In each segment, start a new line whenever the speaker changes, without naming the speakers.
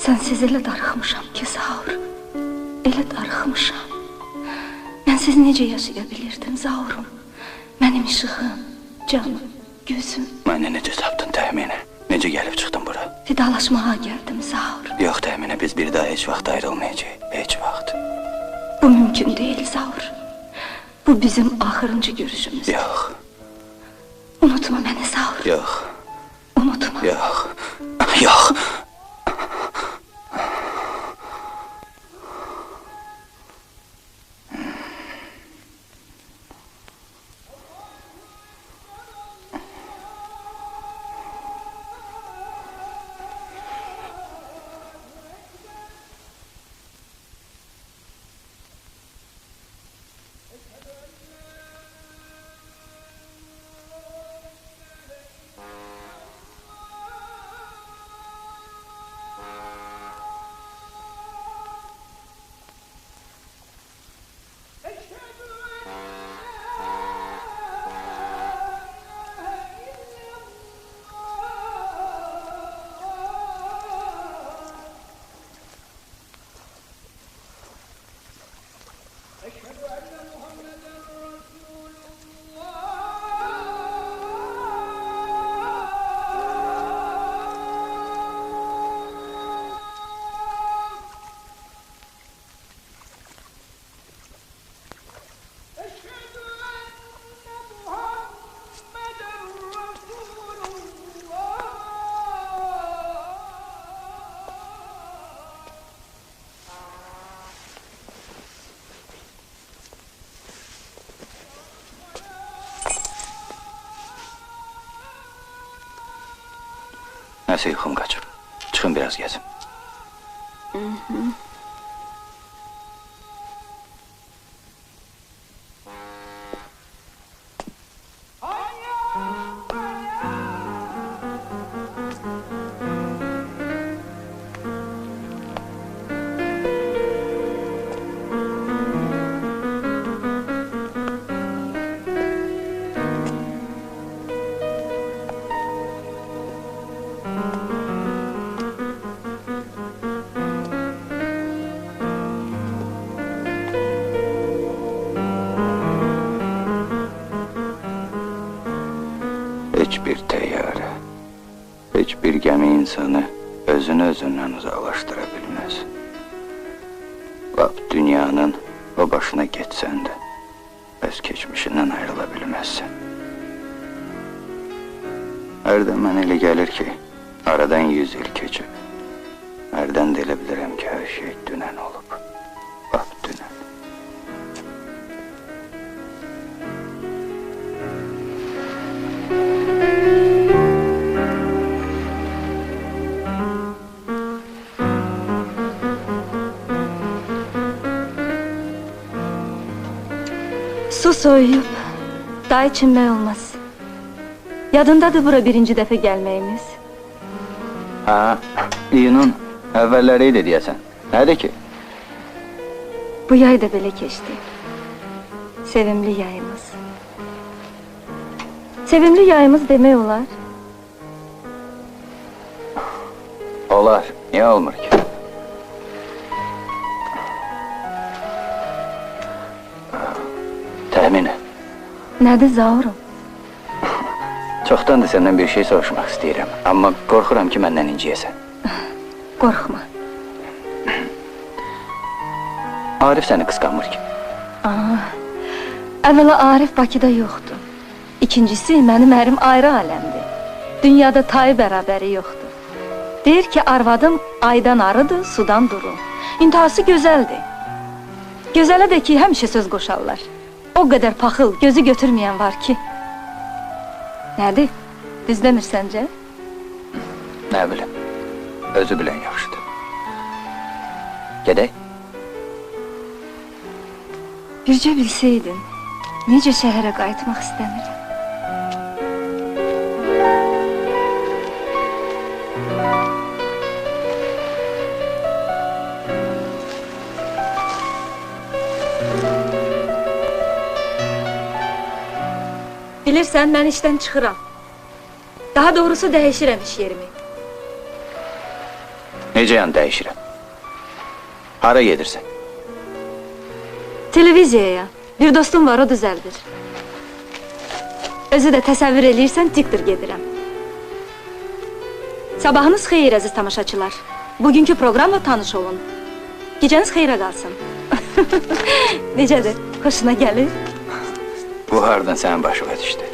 Sənsiz elə darıxmışam ki, Zaur. Elə darıxmışam. Mənsiz necə yaşaya bilirdim, Zaurum? Mənim işığım, canım, gözüm.
Mənə necə tapdın Təxminə? Necə gəlib çıxdın bura?
Vidalaşmağa gəldim, Zaur.
Yox Təxminə, biz bir daha heç vaxt ayrılmayacağıq. Heç vaxt.
Bu mümkün deyil, Zaur. Bu bizim axırıncı görüşümüz.
Yox.
Unutma məni, Zaur.
Yox.
Unutma.
Yox. Yox. Nəsə yuxum qaçıb. Çıxın biraz gəzin. Heç bir təyyarə, heç bir gəmi insanı özünü özündən uzaqlaşdıra bilməz. Lap dünyanın o başına getsən də, öz keçmişindən ayrıla bilməzsən. Hərdən mənə elə gəlir ki, aradan 100 il keçib. Hərdən də elə bilirəm ki, hər şey dünən olub. Lap dünən.
Su soyuyub, daha içinmək olmaz. Yadındadır bura birinci dəfə gəlməyimiz.
Ha, iyunun əvvəlləri idi deyəsən. Nədir ki?
Bu yay da belə keçdi. Sevimli yayımız. Sevimli yayımız demək olar.
Olar, niyə olmur ki? Təxminə.
Nədir Zaurum?
Çoxdandır səndən bir şey soruşmaq istəyirəm. Amma qorxuram ki, məndən inciyəsən.
Qorxma.
Arif səni qısqanmır ki.
Əvvəla Arif Bakıda yoxdur. İkincisi, mənim ərim ayrı aləmdir. Dünyada tayı bərabəri yoxdur. Deyir ki, arvadım aydan arıdır, sudan durur. İntihası gözəldir. Gözələ də ki, həmişə söz qoşarlar. O qədər paxıl, gözü götürməyən var ki. Nədir? Düzdəmir səncə?
Nə bilim, özü bilən yaxşıdır. Gedək?
Bircə bilsəydin, necə şəhərə qayıtmaq istəmirəm. Bilirsən, mən işdən çıxıram. Daha doğrusu dəyişirəm iş yerimi.
Necə yan dəyişirəm? Hara gedirsən?
Televiziyaya. Bir dostum var, o düzəldir. Özü də təsəvvür eləyirsən, diktir gedirəm. Sabahınız xeyir, əziz tamaşaçılar. Bugünkü proqramla tanış olun. Gecəniz xeyrə qalsın. Necədir? Xoşuna gəlir?
Bu hardan sənin başına düşdü?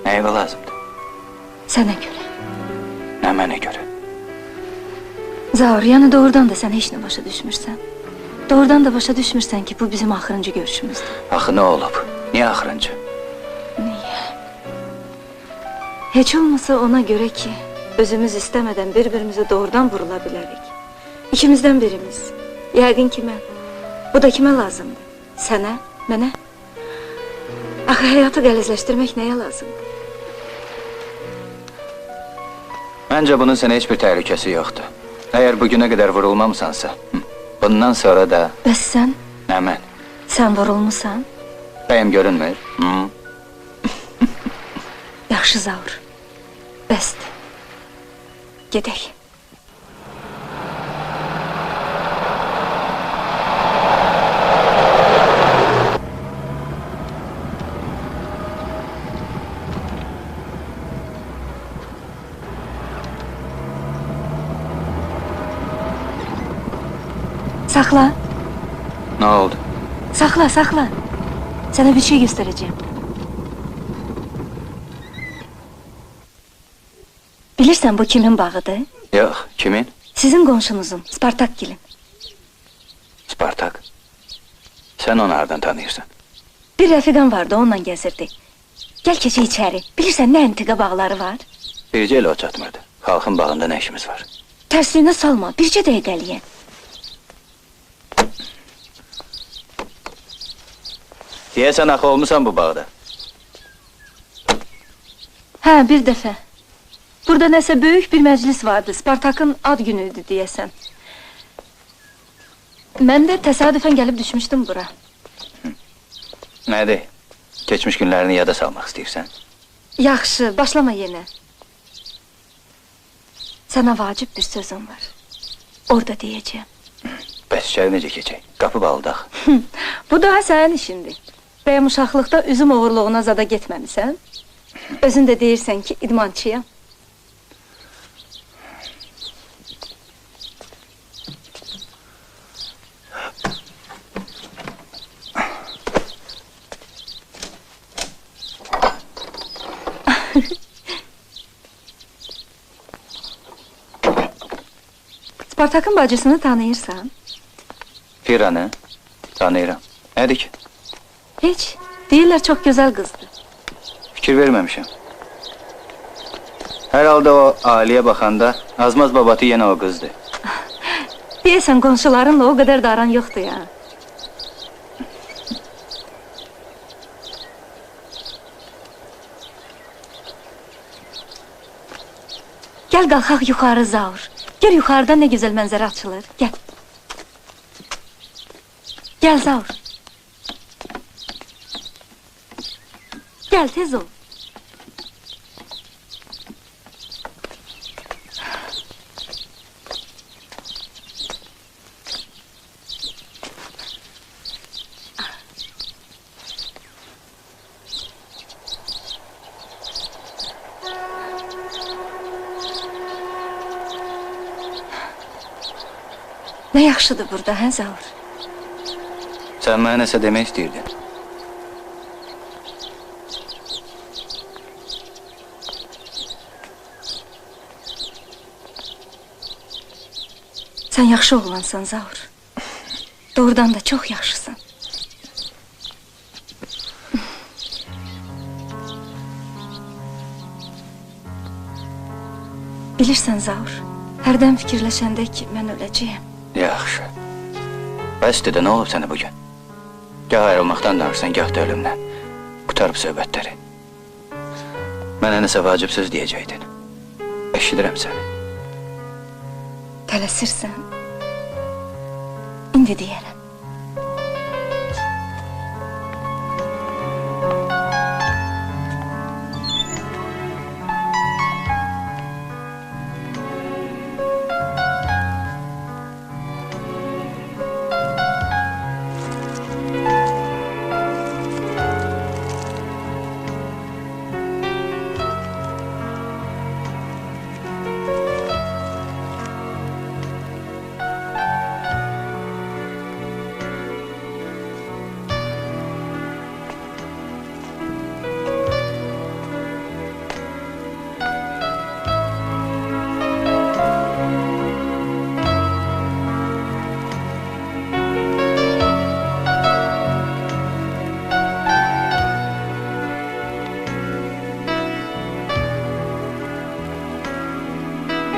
Nəyə lazımdır?
Sənə görə.
Nə mənə görə?
Zaur, yəni doğrudan da sən heç nə başa düşmürsən. Doğrudan da başa düşmürsən ki, bu bizim axırıncı görüşümüzdür.
Axı nə olub? Niyə axırıncı?
Niyə? Heç olmasa ona görə ki, özümüz istəmədən bir-birimizə doğrudan vurula bilərik. İkimizdən birimiz. Yəqin ki, mən. Bu da kimə lazımdır? Sənə, mənə? Axı, həyatı qəlizləşdirmək nəyə lazımdır?
Məncə bunun sənə heç bir təhlükəsi yoxdur. Əgər bugünə qədər vurulmamısansa, bundan sonra da...
Bəs sən?
Nə mən?
Sən vurulmusan?
Bəyəm görünmür?
Yaxşı, Zaur. Bəsdir. Gedək. Saxla.
Nə oldu?
Saxla, saxla. Sənə bir şey göstərəcəyim. Bilirsən, bu kimin bağıdır?
Yox, kimin?
Sizin qonşunuzun, Spartak gilin.
Spartak. Sən onu hardan tanıyırsan?
Bir rəfiqam vardı, onunla gəzirdi. Gəl keçək içəri. Bilirsən, nə əntiqə bağları var?
Bircə elə o çatmırdı. Xalqın bağında nə işimiz var?
Tərsliyinə salma, bircə dəqiqəliyə.
Deyəsən, axı olmusan bu bağda.
Hə, bir dəfə. Burada nəsə böyük bir məclis vardı, Spartakın ad günüydü deyəsən. Mən də təsadüfən gəlib düşmüşdüm bura.
Nədir? Keçmiş günlərini yada salmaq istəyirsən?
Yaxşı, başlama yenə. Sənə vacib bir sözüm var. Orada deyəcəyim.
Bəs içəri necə keçək? Qapı bağlıdaq.
Bu daha sənin işindir. Bəyəm uşaqlıqda üzüm oğurluğuna zada getməmisən? Özün də deyirsən ki, idmançıyam. Spartakın bacısını tanıyırsan?
Firanı tanıyıram. Nədir ki?
Heç, deyirlər çox gözəl qızdır.
Fikir verməmişəm. Hər halda o Aliyə baxanda Azmaz babatı yenə o qızdır.
Deyəsən, qonşularınla o qədər da aran yoxdur ya. Gəl qalxaq yuxarı, Zaur. Gör yuxarıda nə gözəl mənzərə açılır. Gəl. Gəl, Zaur. Gəl, tez ol. Nə yaxşıdır burada, hə, Zaur?
Sən mənə nəsə demək istəyirdin.
Sən yaxşı oğlansan, Zaur. Doğrudan da çox yaxşısan. Bilirsən, Zaur, hərdən fikirləşəndə ki, mən öləcəyəm.
Yaxşı. Bəsdir də, nə olub sənə bugün? Gah ayrılmaqdan danırsan, gah da ölümdən. Qutarıb söhbətləri. Mənə nəsə vacib söz deyəcəkdin. Eşidirəm səni.
Tələsirsən. İndi deyərəm.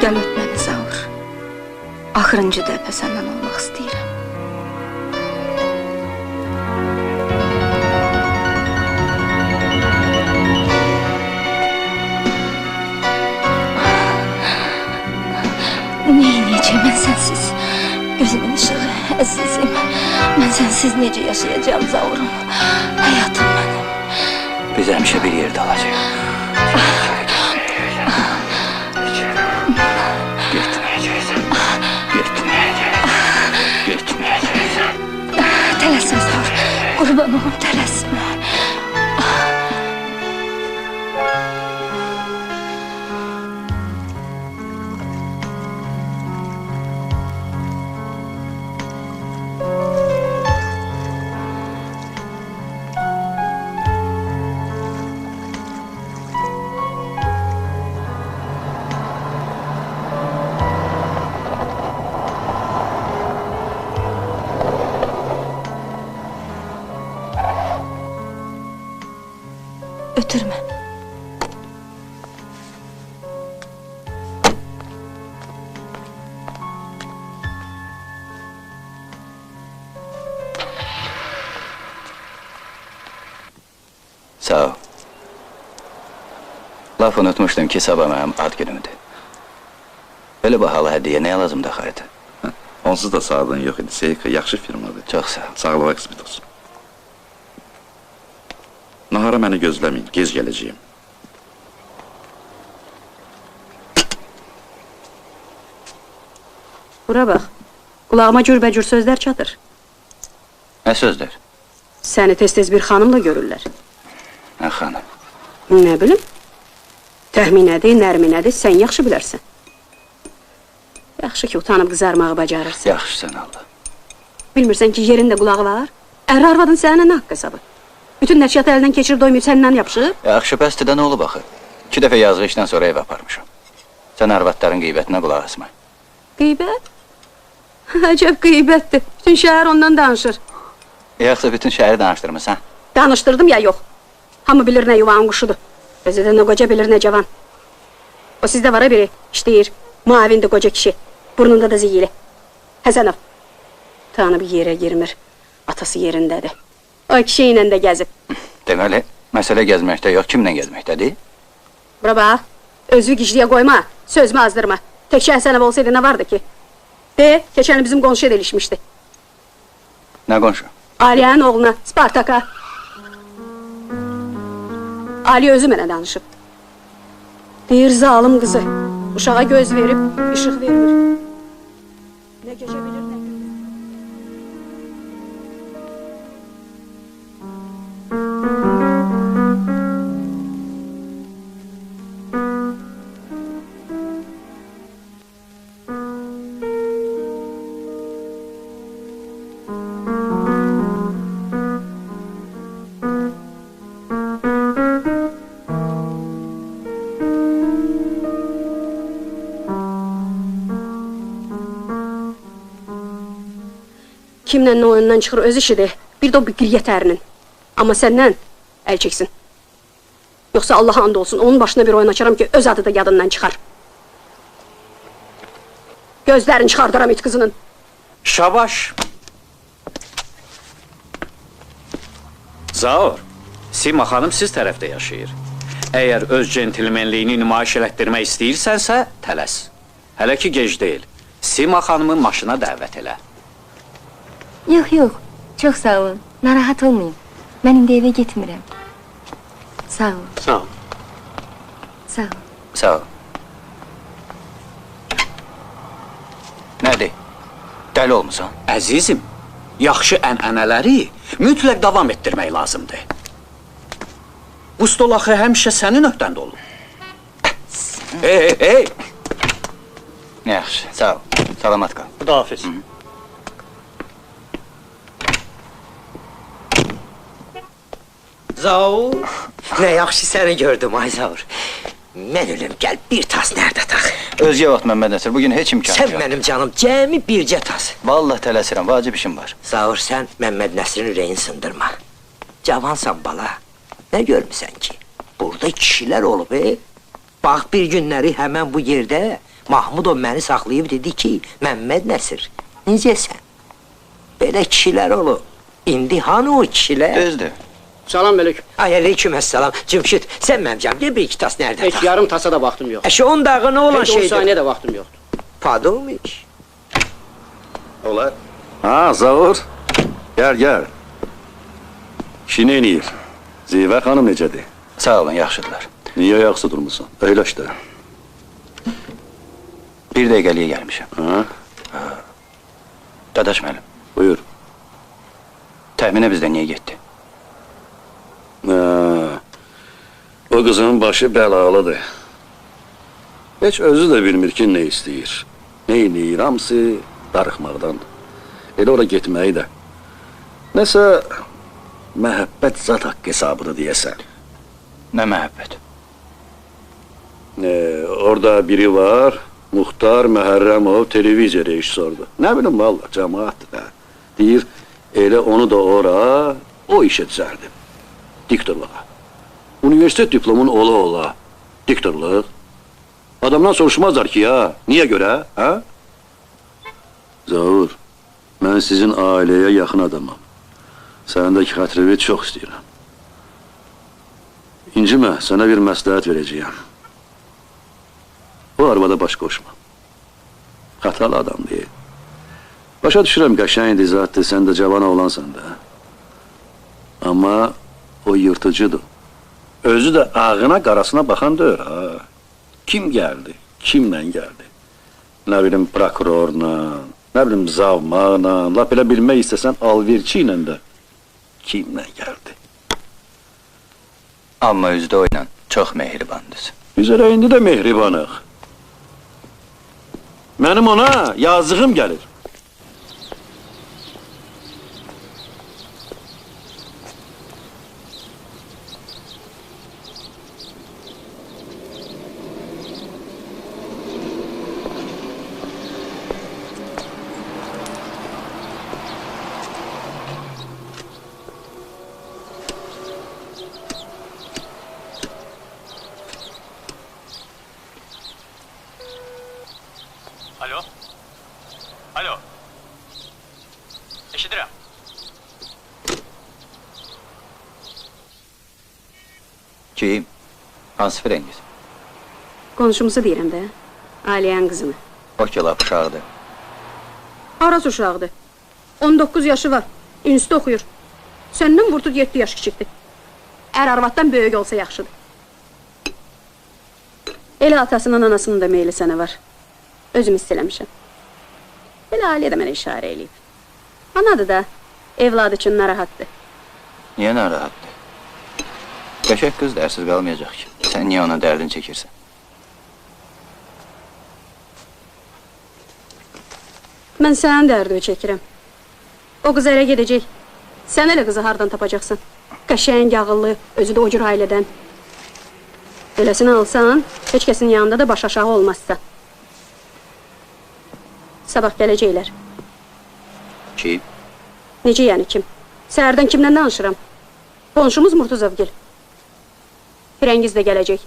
Gəl öp məni Zaur. Axırıncı dəfə səndən olmaq istəyirəm. Neyniyəcəm mən sənsiz? Gözümün ışığı, əzizim. Mən sənsiz necə yaşayacağım Zaurum? Həyatım mənim.
Biz həmişə bir yerdə olacaq. Getməyəcəksən.
Tələsmə Zaur. Qurban olum, tələsmə. Ötürmə.
Sağ ol. Laf unutmuşdum ki, sabah mənim ad günümdür. Belə bahalı hədiyyə nəyə lazımdır xaydı?
Onsuz da sağlığın yox idi. Seika yaxşı firmadır.
Çox sağ ol.
Sağlığa qismət olsun. Nahara məni gözləməyin, gez gələcəyim.
Bura bax, qulağıma cürbəcür sözlər çatır.
Nə sözdür?
Səni tez-tez bir xanımla görürlər.
Nə xanım?
Nə bilim? Təxminədir, nərminədir, sən yaxşı bilərsən. Yaxşı ki, utanıb qızarmağı bacarırsan.
Yaxşısan Allah.
Bilmirsən ki, yerində qulağı var? Ərli arvadın sənə nə haqq hesabı? Bütün nəşriyyatı əlindən keçirib doymayıb səndən yapışıb?
Yaxşı, bəsdir də nə olub axı? 2 dəfə yazğı işdən sonra ev aparmışam. Sən arvadların qeybətinə qulaq asma.
Qeybət? Əcəb qeybətdir. Bütün şəhər ondan danışır.
Yoxsa bütün şəhəri danışdırmısan?
Danışdırdım ya, yox. Hamı bilir nə yuvanın quşudur. Özü də nə qoca bilir, nə cavan. O sizdə var biri, işləyir. Muavindir qoca kişi. Burnunda da ziyili. Həsənov. Tanıb yerə girmir. Atası yerindədir. O kişi ilə də gəzib.
Deməli, məsələ gəzməkdə yox, kimlə gəzməkdədir?
Bura bax, özü gicliyə qoyma, sözümü azdırma. Təkcə Həsənov olsaydı nə vardı ki? De, keçəni bizim qonşuya da ilişmişdi.
Nə qonşu?
Aliye'nin oğluna, Spartak'a. Ali özü mənə danışıb. Deyir, zalım qızı. Uşağa göz verib, işıq vermir. Nə keçə bilir, nə görür. Kimlə nə oyundan çıxır öz işidir. Bir də o qiriyyət ərinin. Amma səndən əl çəksin. Yoxsa Allaha and olsun, onun başına bir oyun açaram ki, öz adı da yadından çıxar. Gözlərini çıxardıram it qızının.
Şabaş! Zaur, Sima xanım siz tərəfdə yaşayır. Əgər öz centilmenliyini nümayiş elətdirmək istəyirsənsə, tələs. Hələ ki gec deyil. Sima xanımı maşına dəvət elə.
Yox, yox, çox sağ olun. Narahat olmayın. Mən indi evə getmirəm. Sağ ol.
Sağ ol.
Sağ ol.
Sağ ol. Nədir? Dəli olmusan?
Əzizim, yaxşı ənənələri mütləq davam etdirmək lazımdır. Bu stol axı həmişə sənin öhdəndə olur. Hey!
Yaxşı, sağ ol. Salamat qal.
Xudahafiz.
Zaur, nə yaxşı səni gördüm, ay Zaur. Mən ölüm, gəl bir tas nərdə tax.
Özgə vaxt Məmməd Nəsir, bugün heç imkan
Sən
yox.
mənim canım, cəmi bircə tas.
Vallahi tələsirəm, vacib işim var.
Zaur, sən Məmməd Nəsirin ürəyin sındırma. Cavansan bala, nə görmüsən ki? Burada kişilər olub, Bax, bir günləri həmən bu yerdə Mahmudov məni saxlayıb dedi ki, Məmməd Nəsir, necəsən? Belə kişilər olur. İndi hanı o kişilər?
Düzdür.
Salam aleyküm.
Ay, aleyküm əssalam. Cümşid, sən məmcəm, gel bir iki tas nereden?
Heç yarım tasa da vaxtım yox.
Şu 10 dağı ne olan
Heç 10
şeydir?
saniyə də vaxtım yoxdur.
Padolmuş.
Olar. Ha, Zavur. Gel. Kişi ne eləyir? Zivə xanım necədir?
Sağ olun, yaxşıdırlar.
Niyə ayaqsı durmusan? Əyləş də.
Bir dəqiqəliyə gəlmişəm.
Ha?
Dadaş müəllim,
Buyur.
təxminə bizdə niyə getdi?
O qızın başı bəlalıdır. Heç özü də bilmir ki, nə istəyir. Nə eləyir, hamısı darıxmaqdan. Elə ora getməyi də. Nəsə, məhəbbət zat haqqı hesabıdır deyəsən.
Nə məhəbbət?
Orada biri var, Muxtar Məhərrəmov televiziya rejissordur. Nə bilim, valla, cəmaatdır da. Deyir, elə onu da ora, o işə düzərdi. Diktorluğa. Universitet diplomun ola, diktorluq. Adamdan soruşmazlar ki ya, niyə görə, hə? Zavur, mən sizin ailəyə yaxın adamam. Səndəki xətrivi çox istəyirəm. İncimə, sənə bir məsləhət verəcəyəm. O arvada baş qoşma. Xatalı adam deyil. Başa düşürəm, qəşəngdir, zatdır, sən də cavan oğlansan da. Amma o yırtıcıdır. Özü də ağına, qarasına baxan deyir, ha. Kim gəldi, kimlə gəldi? Nə bilim, prokurorla, nə bilim, zavmaqla, lap elə bilmək istəsən, alverçi ilə də kimlə gəldi?
Amma üzdə o ilə çox mehribandır.
Biz elə indi də mehribanıq. Mənim ona yazığım gəlir.
Alo. Eşidirəm.
Kim? Hansı Frengiz?
Qonşumuzu deyirəm də, Aliyənin qızını.
O ki, lap uşaqdır.
Aras uşağıdır. 19 yaşı var, institut oxuyur. Səndən vurtut 7 yaş kiçikdir. Arvatdan böyük olsa yaxşıdır. Elə atasının, anasının da meyli sənə var. Özüm hiss eləmişəm. Elə Aliyə də mənə işarə eləyib. Anadır da, evladı üçün narahatdır.
Niyə narahatdır? Qəşək qız dərsiz qalmayacaq ki. Sən niyə ona dərdin çəkirsən?
Mən sənin dərdini çəkirəm. O qız ərə gedəcək. Sən elə qızı hardan tapacaqsan? Qəşəng, ağıllı, özü də o cür ailədən. Eləsini alsan, heç kəsin yanında da baş aşağı olmazsa. Sabah gələcəklər.
Kim?
Necə yəni kim? Səhərdən kimdən danışıram? Qonşumuz Murtuzovgil. Firəngiz də gələcək.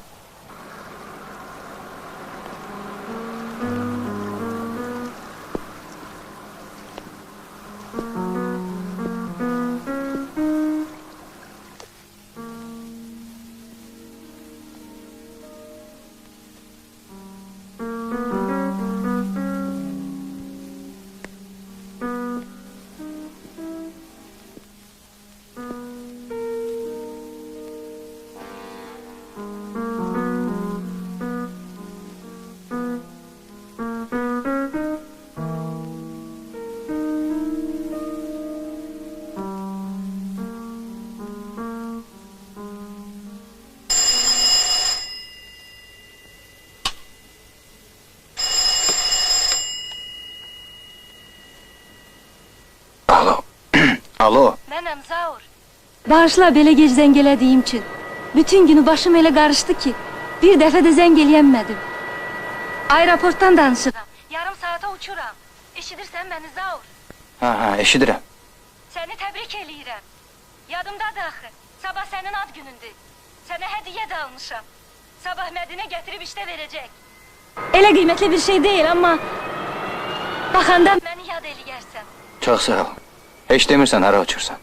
Alo.
Mənəm Zaur. Bağışla belə gec zəng elədiyim üçün. Bütün günü başım elə qarışdı ki, bir dəfə də zəng eləyəmədim. Aeroportdan danışıram. Yarım saata uçuram. Eşidirsən məni Zaur?
Ha, eşidirəm.
Səni təbrik eləyirəm. Yadımdadır axı. Sabah sənin ad günündür. Sənə hədiyyə də almışam. Sabah Mədinə gətirib işdə verəcək. Elə qiymətli bir şey deyil, amma baxanda məni yad eləyərsən.
Çox sağ ol. Heç demirsən, hara uçursan?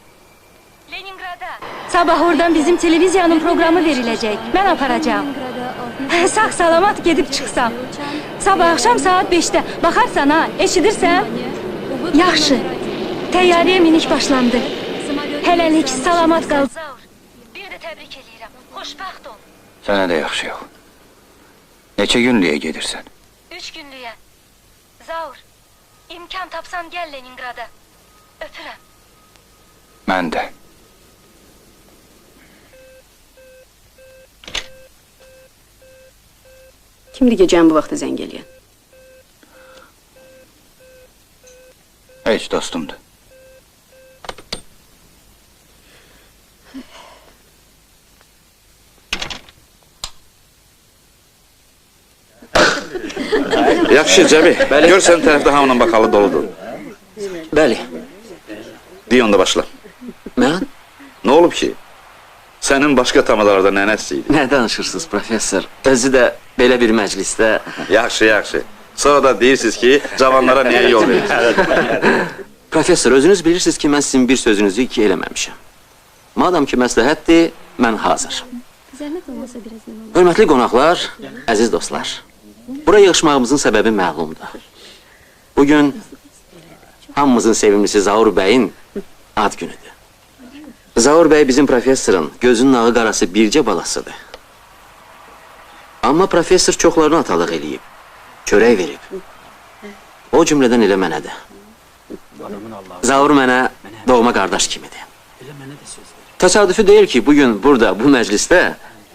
Leningrada. Sabah oradan bizim televiziyanın programı veriləcək. Mən aparacağım. Sağ salamat gedib çıxsam. Sabah axşam saat 5-də. Baxarsan ha, eşidirsən? Yaxşı. Təyyarəyə minik başlandı. Hələlik salamat qal. Zaur, bir də təbrik eləyirəm. Xoşbəxt ol.
Sənə də yaxşı yol. Neçə günlüyə gedirsən?
3 günlüyə. Zaur, imkan tapsan gəl Leningrada. Öpürəm.
Mən də.
Kimdir gecəni bu vaxtda zəng eləyən?
Heç dostumdur.
Yaxşı Cəbi, gör sən tərəfdə hamının bakalı doludur.
Bəli.
Deyə onda başla.
Mən?
Nə olub ki? Sənin başqa tamalarda nənəsi idi.
Nə danışırsınız professor? Özü də belə bir məclisdə.
Yaxşı, yaxşı. Sonra da deyirsiniz ki, cavanlara niyə yol verirsiniz?
Professor, özünüz bilirsiniz ki, mən sizin bir sözünüzü iki eləməmişəm. Madam ki, məsləhətdir, mən hazır. Hörmətli qonaqlar, əziz dostlar. Bura yığışmağımızın səbəbi məlumdur. Bugün hamımızın sevimlisi Zaur bəyin ad günüdür. Zaur bəy bizim professorun gözünün ağı qarası bircə balasıdır. Amma professor çoxlarını atalıq eləyib, çörək verib. O cümlədən elə mənə də. Zaur mənə doğma qardaş kimidir. Təsadüfü deyil ki, bugün burada, bu məclisdə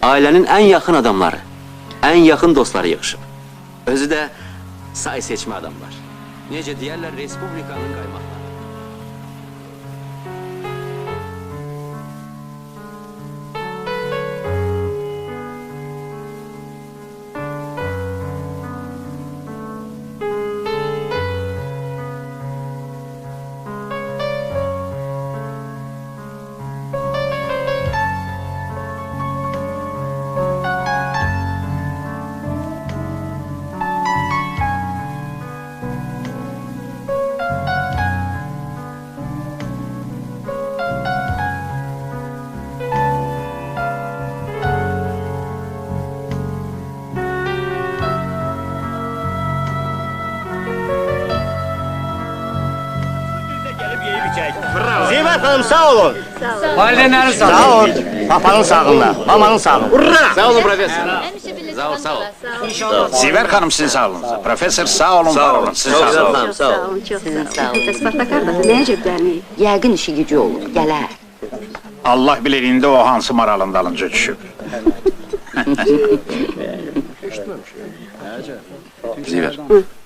ailənin ən yaxın adamları, ən yaxın dostları yığışıb. Özü də say seçmə adamlar. Necə deyərlər, Respublikanın qaymaqları.
Zivet Hanım sağ olun.
Valideynlerin sağ
Sağ olun. Papanın sağında, mamanın sağında. Urra!
Sağ olun professor.
Sağ ol, sağ ol. Ziver Hanım sizin sağ olun. Profesör sağ olun, var olun. Siz sağ olun.
Sağ olun, çox sağ olun. Spartak qardaşı, nəyə cəbdəlməyik?
Yəqin işi gücü olur, gələr.
Allah bilir indi o hansı maralın dalınca düşüb.
Ziver,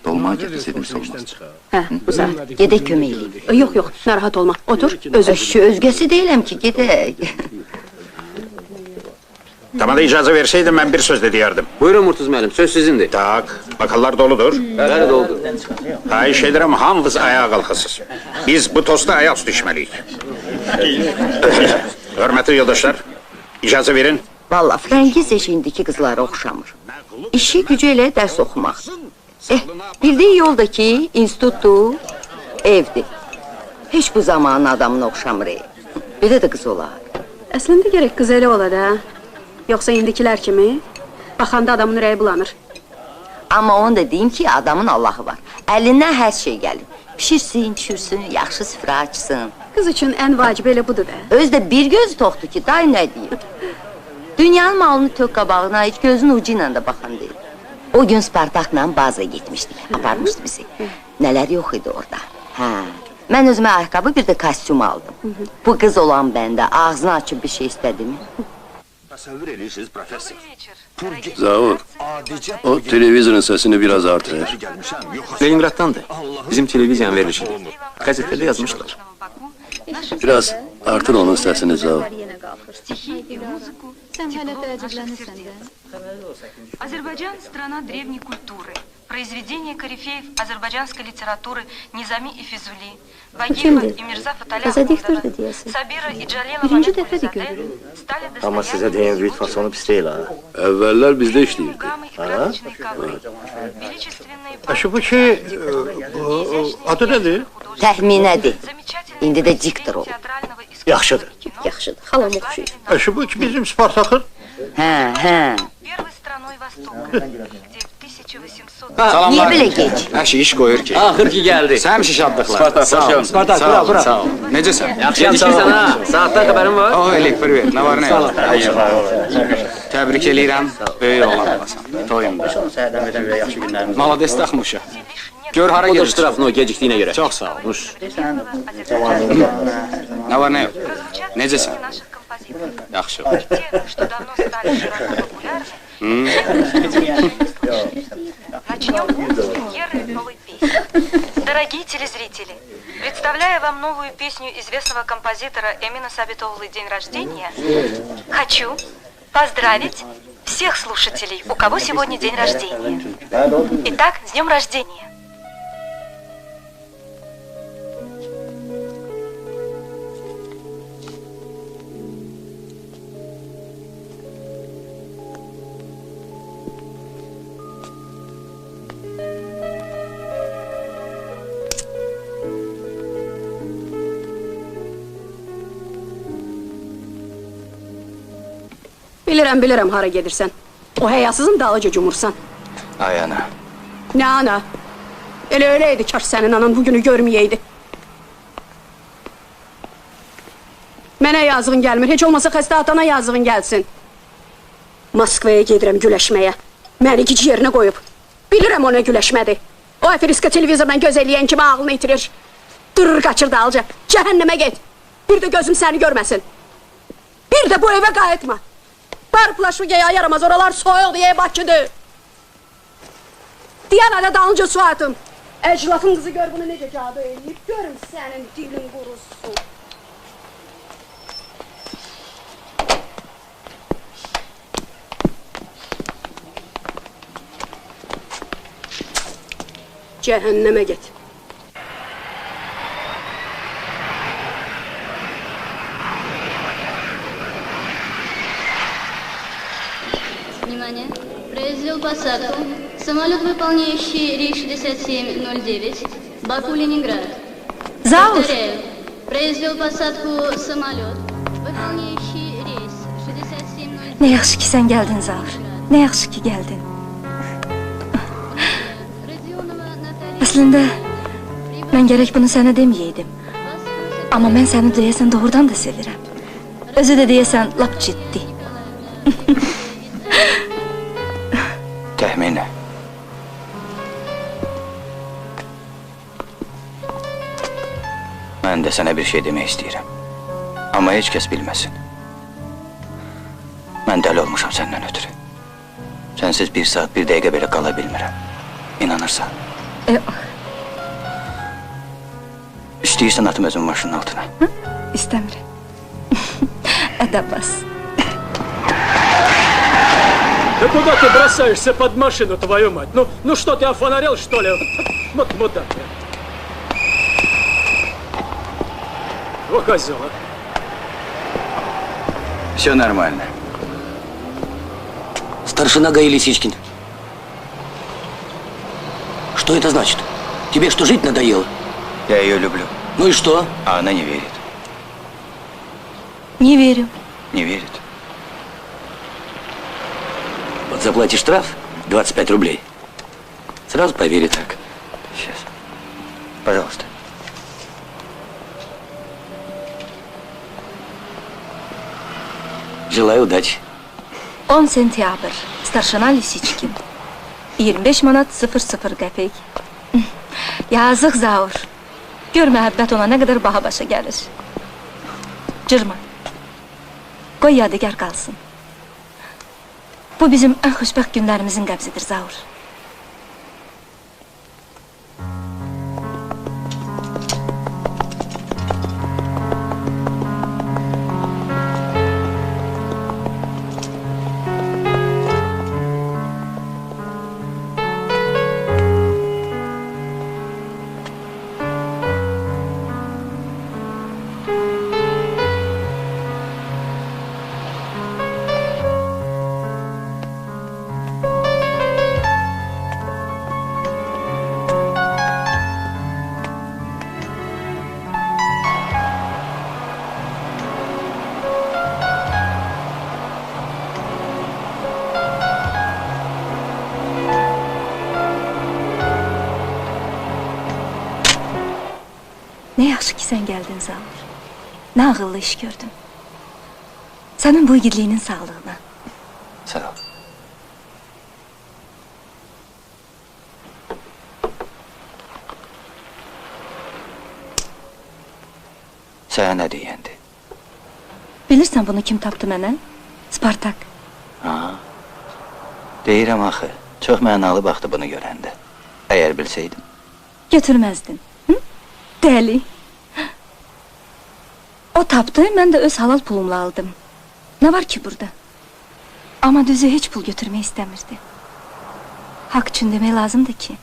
dolmağa getirseydin olmaz.
Hə, bu saat.
Gedək kömək eləyim.
Yox, yox, narahat olma. Otur, özür.
Özgəsi deyiləm ki, gedək.
Tamam da icazə verseydim ben bir söz de diyerdim.
Buyurun Murtuz müəllim, söz sizindir.
Tak, bakallar doludur.
Bəli, doldu.
Xahiş ederim hamınız ayağa kalkasız. Biz bu tosta ayak üstü içmeliyiz. Hürmetli yoldaşlar, icazə verin.
Valla, Frəngiz eşiyindiki qızlara oxşamır. İşi gücü ilə dərs oxumaq. Bildiyi yolda ki, institutdur, evdir. Heç bu zamanın adamına oxşamır. Bir də qız olar.
Əslində gərək qız elə ola da. Yoxsa indikilər kimi, baxanda adamın ürəyi bulanır.
Amma onu da deyim ki, adamın Allahı var. Əlindən hər şey gəlir. Pişirsin, düşürsün, yaxşı süfrə açsın.
Qız üçün ən vacib elə budur da.
Özü də bir göz toxdur ki, day nə deyim. Dünyanın malını tök qabağına heç gözün ucu ilə də baxan deyil. O gün Spartakla baza getmişdik, aparmışdı bizi. Nələr yox idi orada. Hə, mən özümə ayaqqabı, bir də kostyum aldım. Bu qız olan bəndə ağzını açıb bir şey istədim.
Təsəvvür edirsiniz professor.
Zaur, o televizorun sesini biraz artır.
Leningraddandır. Bizim televizyon verilişidir. Gazetede yazmışlar.
Biraz artır onun sesini Zaur.
Sen hala təəccüblənirsən də.
Azərbaycan страна древней культуры. произведения корифеев азербайджанской литературы Низами и Физули, Багиева и Мирза Фаталя Ахмадова, Sabira и Jalilova Mehmudzadə stali
Amma sizə deyən vüt fasonu pis deyil ha.
Əvvəllər bizdə işləyirdi.
Bu ki, adı nədir?
Təxminədir. İndi də diktor olub.
Yaxşıdır.
Yaxşıdır, xalam oxşuyur.
Bu ki, bizim Spartakın.
Hə.
Salamlar.
Niyə belə gec?
Hər şey iş qoyur ki.
Axır ki gəldi.
Səmiş şadlıqlar.
Spartak, hoş geldin.
Spartak, bura.
Sağ ol. Necəsən?
Gecikirsən ha. Saatdan xəbərin var?
O, elektrik ver. Nə var, nə yox? Təbrik eləyirəm. Böyük oğlan olasan. Toyumda. Malades taxmışı. Gör hara
O da
gedir.
ştrafını o gecikdiyinə görə.
Çox sağ ol. Nə var, nə yox? Necəsən? Yaxşı.
Начнем с премьеры новой песни. Дорогие телезрители, представляя вам новую песню известного композитора Эмина Сабитовлы «День рождения», хочу поздравить всех слушателей, у кого сегодня день рождения. Итак, с днем рождения!
Bilirəm hara gedirsən. O həyasızın dalıca cumursan.
Ay ana.
Nə ana? Elə öyleydi, kaş sənin anan bugünü görməyəydi. Mənə yazığın gəlmir, heç olmasa xəstə atana yazığın gəlsin. Moskvaya gedirəm güləşməyə. Məni gic yerinə qoyub. Bilirəm o nə güləşmədir. O afiriska televizordan göz eləyən kimi ağlını itirir. Durur qaçır dalca. Cəhənnəmə get. Bir də gözüm səni görməsin. Bir də bu evə qayıtma. Bar plaşı geyə yaramaz, oralar soyuq deyə Bakıdır. Deyən hələ dalınca su atım. Əclafın qızı gör bunu necə cadı eləyib. Görüm sənin dilin qurusun. Cəhənnəmə get.
Внимание! Произвел посадку самолет, выполняющий рейс 6709, Баку-Ленинград.
Заур!
Повторяю, произвел посадку самолет, выполняющий рейс 6709.
Nə yaxşı ki sən gəldin Zaur. Nə yaxşı ki gəldin. Əslində, mən gərək bunu sənə deməyəydim. Amma mən səni deyəsən doğrudan da sevirəm. Özü də deyəsən lap ciddi.
Təxminə. Mən də sənə bir şey demək istəyirəm. Amma heç kəs bilməsin. Mən dəli olmuşam səndən ötürü. Sənsiz bir saat, bir dəqiqə belə qala bilmirəm. İnanırsan. İstəyirsən atım özüm maşının altına.
İstəmirəm. Ədəbbas.
Да куда ты бросаешься под машину, твою мать? Ну что, ты офонарел, что ли? Вот мудак. О, козел, а.
Все нормально.
Старшина ГАИ Лисичкин. Что это значит? Тебе что, жить надоело?
Я ее люблю.
Ну и что?
А она не верит.
Не верю.
Не верит.
Вот заплатишь штраф 25 рублей. Сразу поверит. Так.
Сейчас. Пожалуйста.
Желаю удачи.
10 sentyabr. Starşina Lisiçkin. 25 manat 00 qəpik. Yazıq Zaur. Gör məhəbbət ona nə qədər baha başa gəlir. Cırma. Qoy yadigar qalsın. Bu bizim ən xoşbəxt günlərimizin qəbzidir Zaur. Nə yaxşı ki, sən gəldin Zaur. Nə ağıllı iş gördün. Sənin bu igidliyinin sağlığına.
Sağ ol. Sənə nə deyəndi?
Bilirsən bunu kim tapdı mənə? Spartak.
Ha. Deyirəm axı, çox mənalı baxdı bunu görəndə. Əgər bilsəydim.
Götürməzdin. Hı? Dəli. O tapdı, mən də öz halal pulumla aldım. Nə var ki burada? Amma düzü heç pul götürmək istəmirdi. Haqq üçün demək lazımdır ki,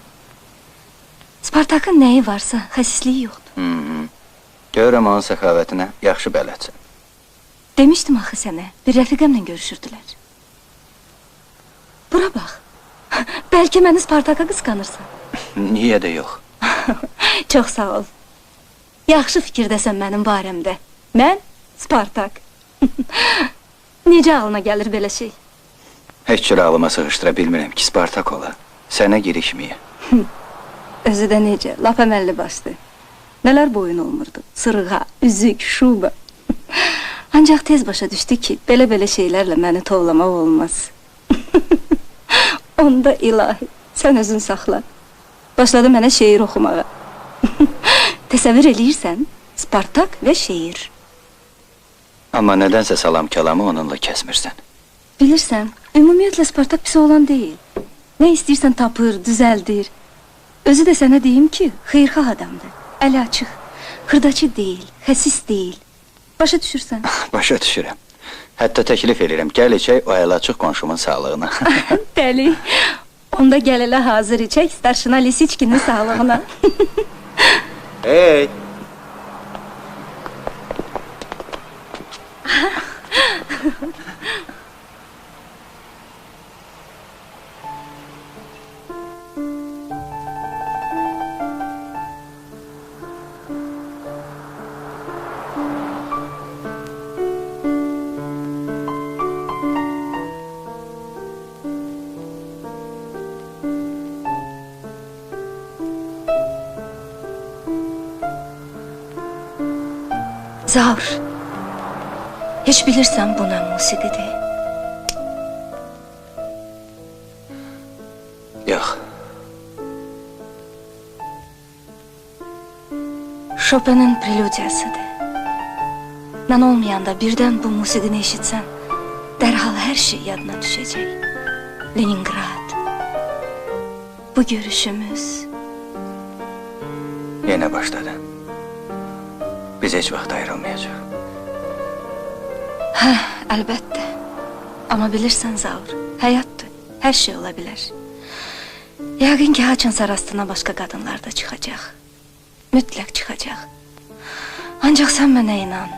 Spartakın nəyi varsa xəsisliyi yoxdur.
Görürəm onun səxavətinə yaxşı bələdsən.
Demişdim axı sənə, bir rəfiqəmlə görüşürdülər. Bura bax, bəlkə məni Spartaka qısqanırsan.
Niyə də yox?
Çox sağ ol. Yaxşı fikirdəsən mənim barəmdə. Mən Spartak. Necə ağlına gəlir belə şey?
Heç cür ağlıma sığışdıra bilmirəm ki, Spartak ola. Sənə girişməyə.
Özü də necə, lap əməlli başdı. Nələr boyun olmurdu? Sırığa, üzük, şuba. Ancaq tez başa düşdü ki, belə-belə şeylərlə məni tovlamaq olmaz. Onda ilahi, sən özün saxla. Başladı mənə şeir oxumağa. Təsəvvür eləyirsən, Spartak və şeir.
Amma nədənsə salam-kəlamı onunla kəsmirsən.
Bilirsən, ümumiyyətlə Spartak pis olan deyil. Nə istəyirsən tapır, düzəldir. Özü də sənə deyim ki, xeyrxah adamdır. Əli açıq, xırdaçı deyil, xəsis deyil. Başa düşürsən?
Başa düşürəm. Hətta təklif edirəm, gəl içək o əli açıq qonşumun sağlığına.
Dəli, onda gəl elə hazır içək Starşina Lisiçkinin sağlığına.
Hey!
Zaur, heç bilirsən bu nə musiqidir?
Yox.
Chopin'in prelüdiyasıdır. Mən olmayanda birdən bu musiqini eşitsən, dərhal hər şey yadına düşəcək. Leningrad, bu görüşümüz.
Yenə başladı. Biz heç vaxt ayrılmayacaq.
Hə, əlbəttə. Amma bilirsən Zaur, həyatdır, hər şey ola bilər. Yəqin ki, haçınsa rastına başqa qadınlar da çıxacaq. Mütləq çıxacaq. Ancaq sən mənə inan,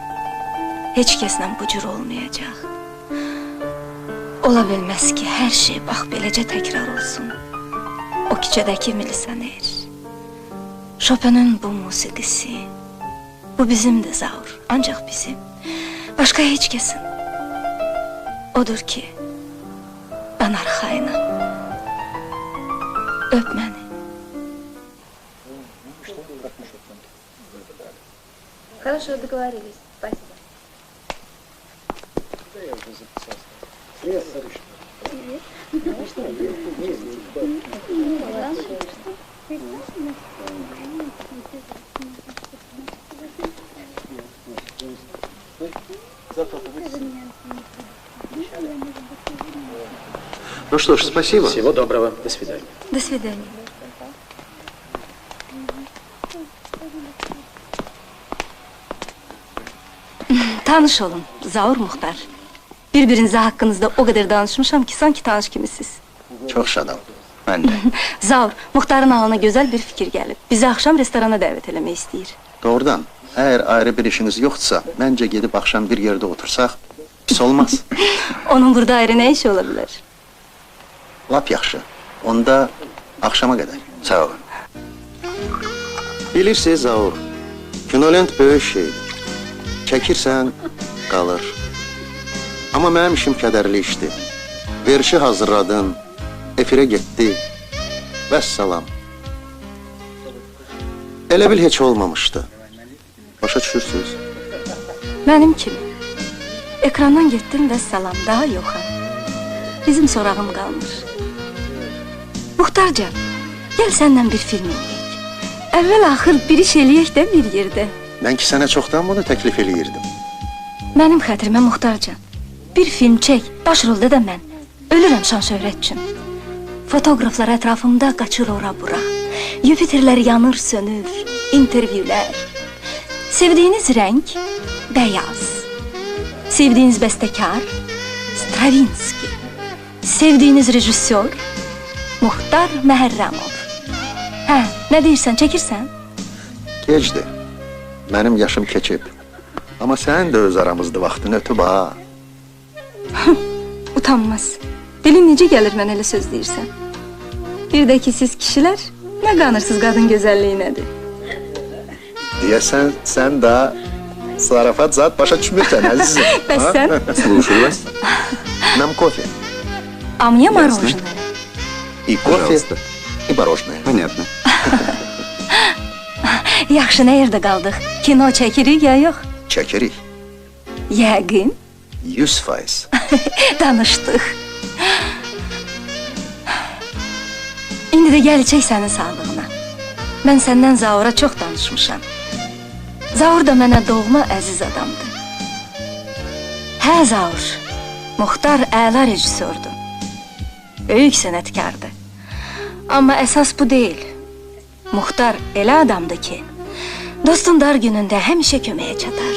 heç kəslə bu cür olmayacaq. Ola bilməz ki, hər şey bax beləcə təkrar olsun. O küçədəki milisioner, Chopin'in bu musiqisi, bu bizimdir Zaur, ancaq bizim. Başqa heç kəsin. Odur ki, mən arxayınam. Öp məni.
Хорошо, договорились. Спасибо.
Ну что ж, спасибо.
Всего доброго. До свидания.
До свидания. Tanış olun, Zaur Muxtar. Bir-birinizə haqqınızda o qədər danışmışam ki, sanki tanış kimisiniz.
Çox şadam. Mən də.
Zaur, Muxtarın ağlına gözəl bir fikir gəlib. Bizi axşam restorana dəvət eləmək istəyir.
Doğrudan, əgər ayrı bir işiniz yoxdursa, məncə gedib axşam bir yerdə otursaq, pis olmaz.
Onun burada ayrı nə işi ola bilər?
Lap yaxşı. Onda axşama qədər.
Sağ olun.
Bilirsiniz, Zaur, kinolent böyük şeydir. Çəkirsən, qalır. Amma mənim işim kədərli işdir. Verişi hazırladın, efirə getdi, vəssalam. Elə bil heç olmamışdı. Başa düşürsünüz?
Mənim kimi. Ekrandan getdim və salam, daha yoxam. Bizim sorağım qalmır. Muxtarcan, gəl səndən bir film eləyək. Əvvəl-axır bir iş eləyək də bir yerdə.
Mən ki sənə çoxdan bunu təklif eləyirdim.
Mənim xətrimə Muxtarcan, bir film çək, başrolda da mən. Ölürəm şan şöhrət üçün. Fotoqraflar ətrafımda qaçır ora-bura. Yupiterlər yanır, sönür, intervyulər. Sevdiyiniz rəng bəyaz. Sevdiyiniz bəstəkar Stravinski. Sevdiyiniz rejissor Muxtar Məhərrəmov. Hə, nə deyirsən, çəkirsən?
Gecdir. Mənim yaşım keçib. Amma sənin də öz aramızda vaxtını ötüb ha.
Utanmaz. Dilin necə gəlir mən elə söz deyirsən? Bir də ki, siz kişilər nə qanırsız qadın gözəlliyinədir.
Deyəsən, sən də zarafat zat başa düşmürsən, əzizim.
Bəs sən?
Слушаю вас. Нам кофе.
А мне мороженое.
И кофе, и мороженое.
Понятно.
Yaxşı, nə yerdə qaldıq? Kino çəkirik ya yox?
Çəkirik.
Yəqin.
100%.
Danışdıq. İndi də gəl içək sənin sağlığına. Mən səndən Zaura çox danışmışam. Zaur da mənə doğma əziz adamdır. Hə Zaur, Muxtar əla rejissordur. Böyük sənətkardır. Amma əsas bu deyil. Muxtar elə adamdır ki, dostun dar günündə həmişə köməyə çatar.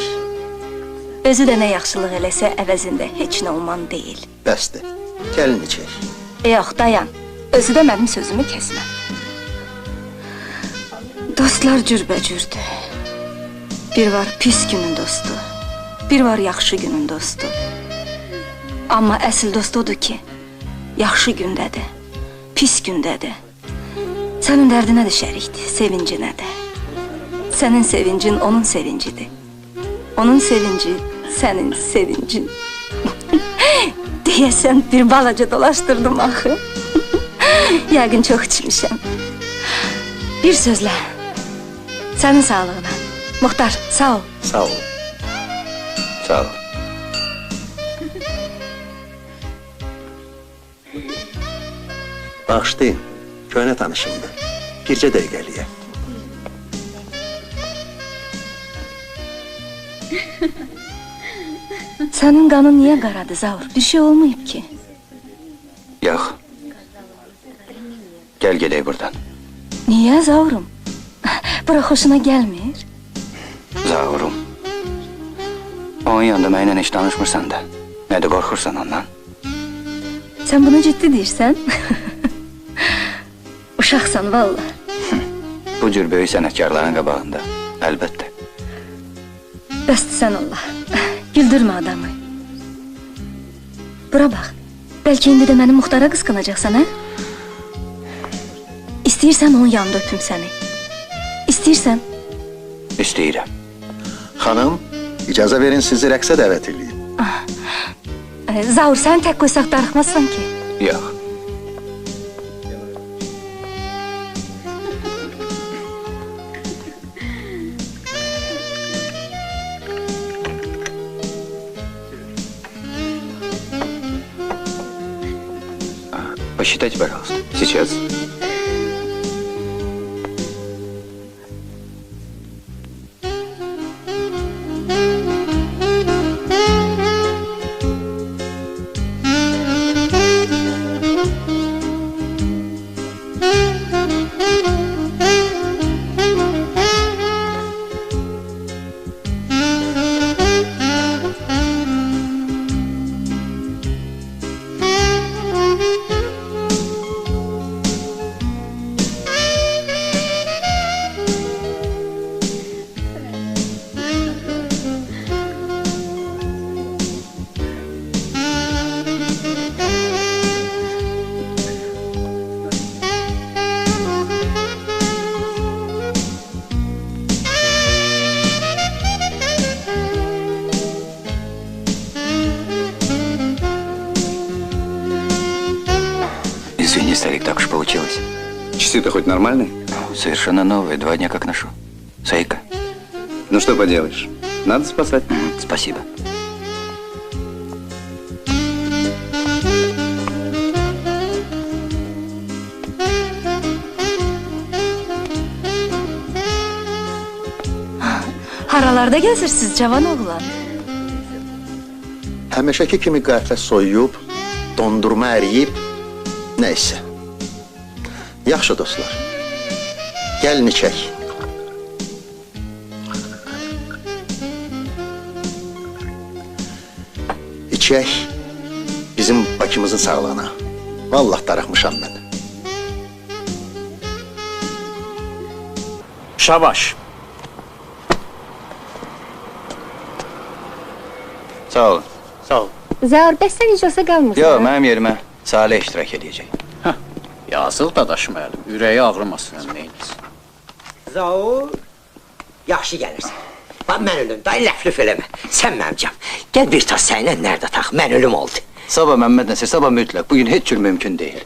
Özü də nə yaxşılıq eləsə əvəzində heç nə uman deyil.
Bəsdir, gəlin içək.
Yox, dayan. Özü də mənim sözümü kəsmə. Dostlar cürbəcürdür. Bir var pis günün dostu, bir var yaxşı günün dostu. Amma əsl dost odur ki, yaxşı gündədir, pis gündədir. Sənin dərdinə də şərikdir, sevincinə də. Sənin sevincin onun sevincidir. Onun sevinci sənin sevincin. Deyəsən bir balaca dolaşdırdım axı. Yəqin çox içmişəm. Bir sözlə, sənin sağlığına. Muxtar, sağ ol.
Sağ ol.
Sağ ol.
Bağışlayın, köhnə tanışımdır. Bircə dəqiqəliyə.
Sənin qanın niyə qaradı, Zaur? Bir şey olmayıb ki.
Yox. Gəl gedək buradan.
Niyə, Zaurum? Bura xoşuna gəlmir?
Zaurum. Onun yanında mənlə heç danışmırsan da. Nə də qorxursan ondan.
Sən bunu ciddi deyirsən? Uşaqsan, valla.
Bu cür böyük sənətkarların qabağında. Əlbəttə.
Bəsdir sən Allah. Güldürmə adamı. Bura bax. Bəlkə indi də mənim Muxtara qısqanacaqsan, hə? İstəyirsən onun yanında öpüm səni. İstəyirsən?
İstəyirəm.
Xanım, icazə verin sizi rəqsə dəvət edeyim.
Zaur, səni tək qoysaq darıxmazsan ki.
Yox. Посчитайте, пожалуйста. Сейчас. Извини, старик, так уж получилось.
Часы-то хоть нормальные?
Совершенно новые, 2 дня как ношу. Сайка. Ну что поделаешь, надо спасать.
Спасибо.
Haralarda gəzirsiniz, cavan oğlan?
Həmişəki kimi qəhvə soyuyub, dondurma əriyib, nəysə. Yaxşı dostlar, gəlin içək. İçək, bizim Bakımızın sağlığına. Vallahi darıxmışam mən.
Şabaş.
Sağ olun.
Sağ ol.
Zəur, bəs sən iclasa qalmırsan?
Yox, mənim yerimə Salih iştirak edəcək.
Yazıq dadaş müəllim, ürəyi ağrımasın, neyiniz?
Zaur, yaxşı gəlirsən. Bax, mən ölüm, dayı ləflüf eləmə. Sən məmcəm. Gəl bir tas sənlə nərdə tax, mən ölüm oldu.
Sabah Məmməd Nəsir, sabah mütləq. Bugün heç cür mümkün deyil.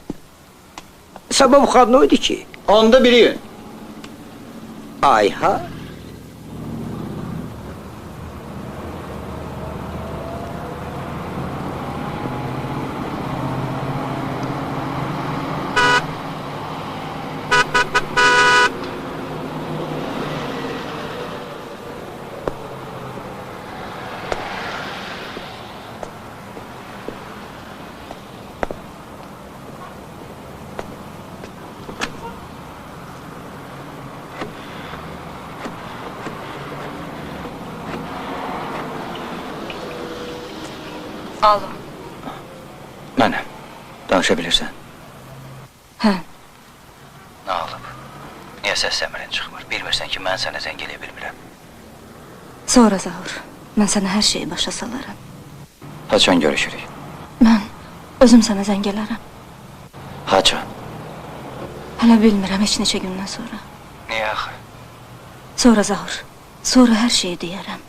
Sabah bu xad nə idi ki?
Onda biri gün.
Ay ha.
Alo.
Mənəm. Danışa bilirsən.
Hə.
Nə olub? Niyə səs səmirin çıxmır? Bilmirsən ki, mən sənə zəng eləyə bilmirəm.
Sonra Zaur, mən sənə hər şeyi başa salaram.
Haçan görüşürük?
Mən özüm sənə zəng elərəm.
Haçan?
Hələ bilmirəm, heç neçə gündən sonra.
Niyə axı?
Sonra Zaur, sonra hər şeyi deyərəm.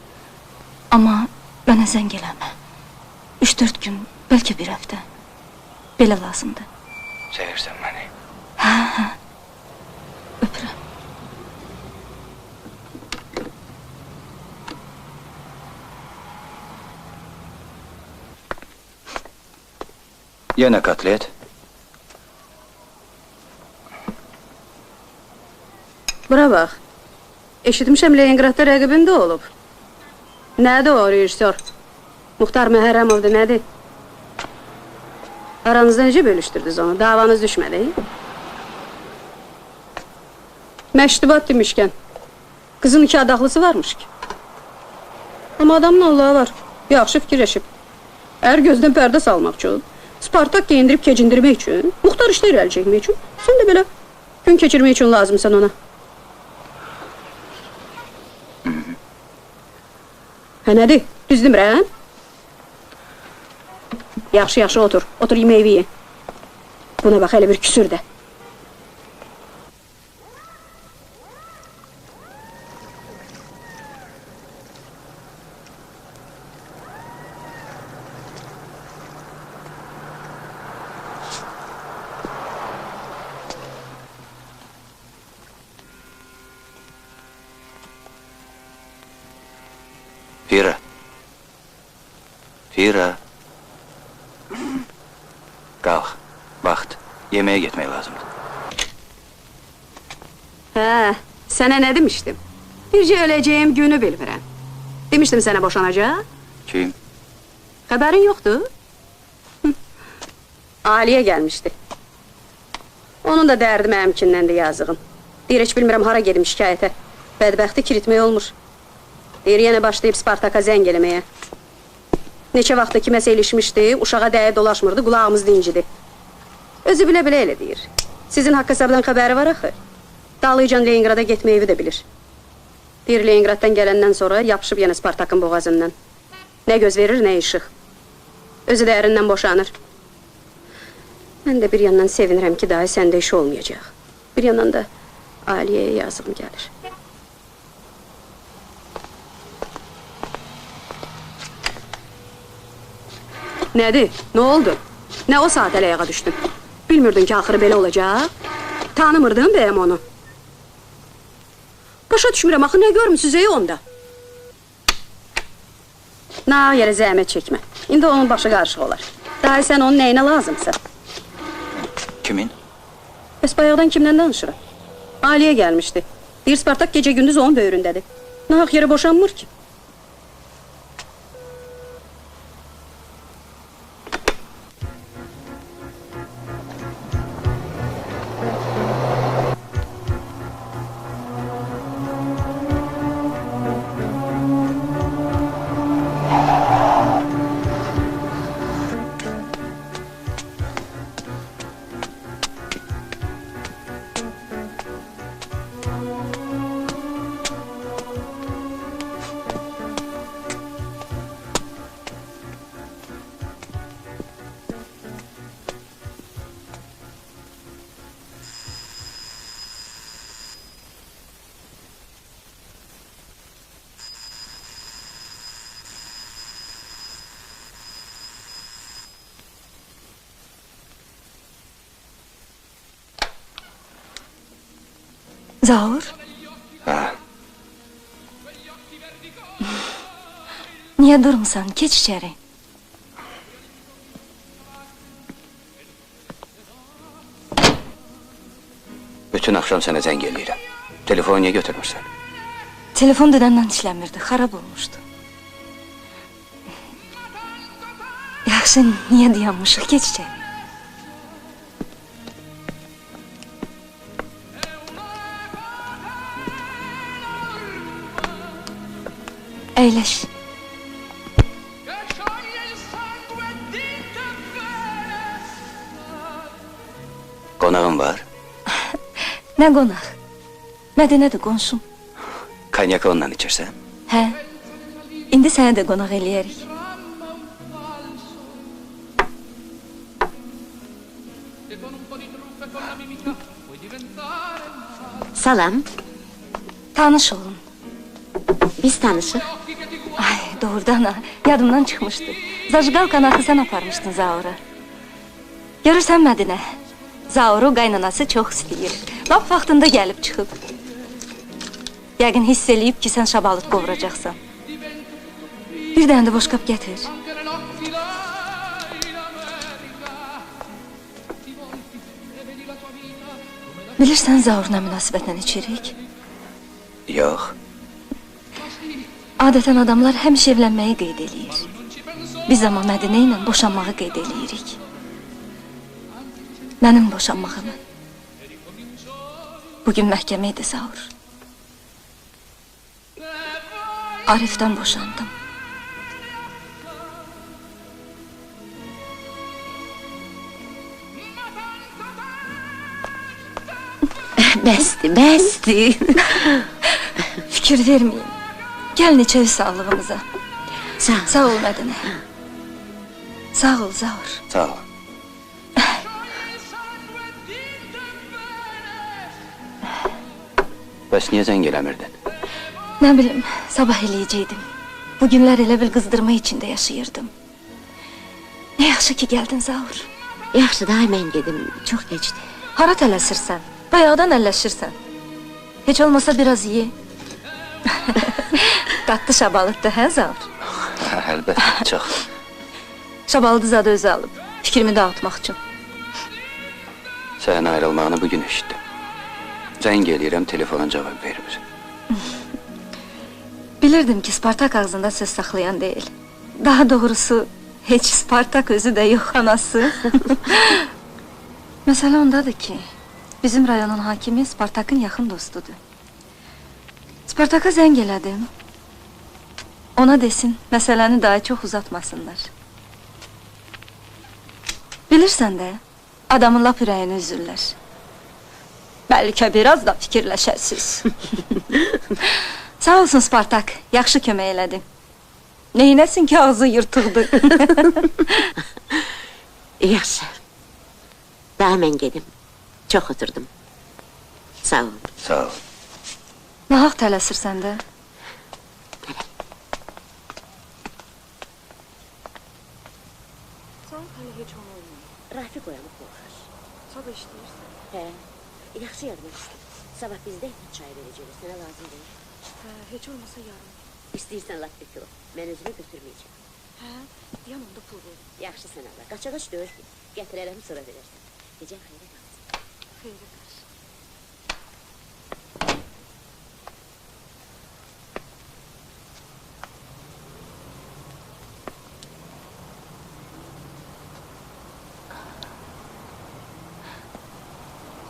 Amma mənə zəng eləmə. 3-4 gün, bəlkə bir həftə. Belə lazımdır.
Sevirsən məni.
Hə, hə. Öpürəm.
Yenə kotlet.
Bura bax. Eşitmişəm Leningradda rəqibində olub. Nədir o rejissor? Muxtar Məhərrəmovdur, nədir? Aranızda necə bölüşdürdünüz onu? Davanız düşmədi? Məştubat demişkən. Qızın 2 adaqlısı varmış ki. Amma adamın Allahı var. Yaxşı fikirləşib. Ər gözdən pərdə salmaq üçün, Spartak geyindirib kecindirmək üçün, Muxtar işlə irəli çəkmək üçün, sən də belə gün keçirmək üçün lazımsan ona. Hə, nədir? Düz demirəm? Yaxşı, otur. Otur, yeməyi ye. Buna bax, elə bir küsür də.
Fira. Fira. Qalx, vaxt. Yeməyə getmək lazımdır.
Hə, sənə nə demişdim? Bircə öləcəyim günü bilmirəm. Demişdim sənə boşanacaq.
Kim?
Xəbərin yoxdur? Aliyə gəlmişdi. Onun da dərdi mənimkindən də yazığım. Deyir, heç bilmirəm hara gedim şikayətə. Bədbəxti kiritmək olmur. Deyir, yenə başlayıb Spartaka zəng eləməyə. Neçə vaxtda kiməsə ilişmişdi, uşağa dəyə dolaşmırdı, qulağımız dincidi. Özü bilə-bilə elə deyir. Sizin haqq hesabdan xəbəri var axı. Dağlayıcan Leningrada getməyi də bilir. Deyir, Leningraddan gələndən sonra yapışıb yenə Spartakın boğazından. Nə göz verir, nə işıq. Özü də ərindən boşanır. Mən də bir yandan sevinirəm ki, daha səndə iş olmayacaq. Bir yandan da Aliyəyə yazığım gəlir. Nədir? Nə oldu? Nə o saat əl-ayağa düşdün? Bilmirdin ki, axırı belə olacaq? Tanımırdın bəyəm onu? Başa düşmürəm, axı nə görmüsünüz onda? Nağ yerə zəhmət çəkmə. İndi onun başı qarışıq olar. Daha sən onun nəyinə lazımsa?
Kimin?
Bəs bayaqdan kimdən danışırıq? Aliyə gəlmişdi. Deyir Spartak gecə gündüz onun böyründədir. Nahaq yerə boşanmır ki.
Zaur?
Ha.
Niye durmusan? Geç içeri.
Bütün akşam sana zəng eləyirəm. Telefonu niye götürmürsən?
Telefon dünəndən işləmirdi, xarab olmuşdu. Yaxşı, niye dayanmışıq? Geç içeri. Əyləş.
Qonağın var?
Nə qonaq? Mədinədir qonşum.
Konyak onunla içirsən?
Hə, indi sənə də qonaq eləyərik.
Salam.
Tanış olun.
Biz tanışıq.
Ay, doğrudan ha, yadımdan çıxmışdı. Zajqalkanı axı sən aparmışdın Zaura. Görürsən Mədinə, Zauru qaynanası çox istəyir. Lap vaxtında gəlib çıxıb. Yəqin hiss eləyib ki, sən şabalıd qovuracaqsan. Bir dənə də boşqab gətir. Bilirsən Zaur nə münasibətlə içirik?
Yox.
Adətən adamlar həmişə evlənməyi qeyd eləyir. Biz amma Mədinə ilə boşanmağı qeyd eləyirik. Mənim boşanmağımı. Bugün məhkəmə idi Zaur. Arifdən boşandım.
Bəsdir, bəsdir.
Fikir verməyin. Gəlin içəri sağlığımıza. Sağ ol Mədinə. Sağ ol Zaur.
Sağ ol. Bəs niyə zəng eləmirdin?
Nə bilim, sabah eləyəcəkdim. Bugünlər elə bil qızdırma içində yaşayırdım. Nə yaxşı ki gəldin Zaur.
Yaxşı, daha mən gedim, çox geçdi.
Hara tələsirsən? Bayaqdan əlləşirsən. Heç olmasa biraz ye. Qatdı şabalıddır, hə Zaur?
Əlbəttə, çox.
Şabalıdı zadı özü alıb, fikrimi dağıtmaq üçün.
Sənin ayrılmağını bugün eşitdim. Zəng eləyirəm, telefonun cavab vermir.
Bilirdim ki, Spartak ağzında söz saxlayan deyil. Daha doğrusu, heç Spartak özü də yox, anası. Məsələ ondadır ki, bizim rayonun hakimi Spartakın yaxın dostudur. Spartaka zəng elədim. Ona desin, məsələni daha çox uzatmasınlar. Bilirsən də, adamın lap ürəyini üzürlər. Bəlkə biraz da fikirləşəsiz. Sağ olsun Spartak, yaxşı kömək elədi. Neynəsin ki, ağzı yırtıqdır.
Yaxşı. Daha mən gedim. Çox oturdum. Sağ ol.
Sağ ol.
Nahaq tələsirsən də.
Sən hələ heç onu olmayın. Rafiq oyanıb qorxar.
Sabah işləyirsən.
Hə, yaxşı yadmaq istəyir. Sabah bizdə çay verəcəklər, sənə lazım deyil.
Hə, heç olmasa yarın.
İstəyirsən lap bir kilo. Mən özümü götürməyəcəm.
Hə, yan onda pul verin.
Yaxşı sən Allah. Qaçaqaç deyil ki. Gətirərəm sonra verərsən. Gecən xeyrə qalsın.
Xeyrə qarşı.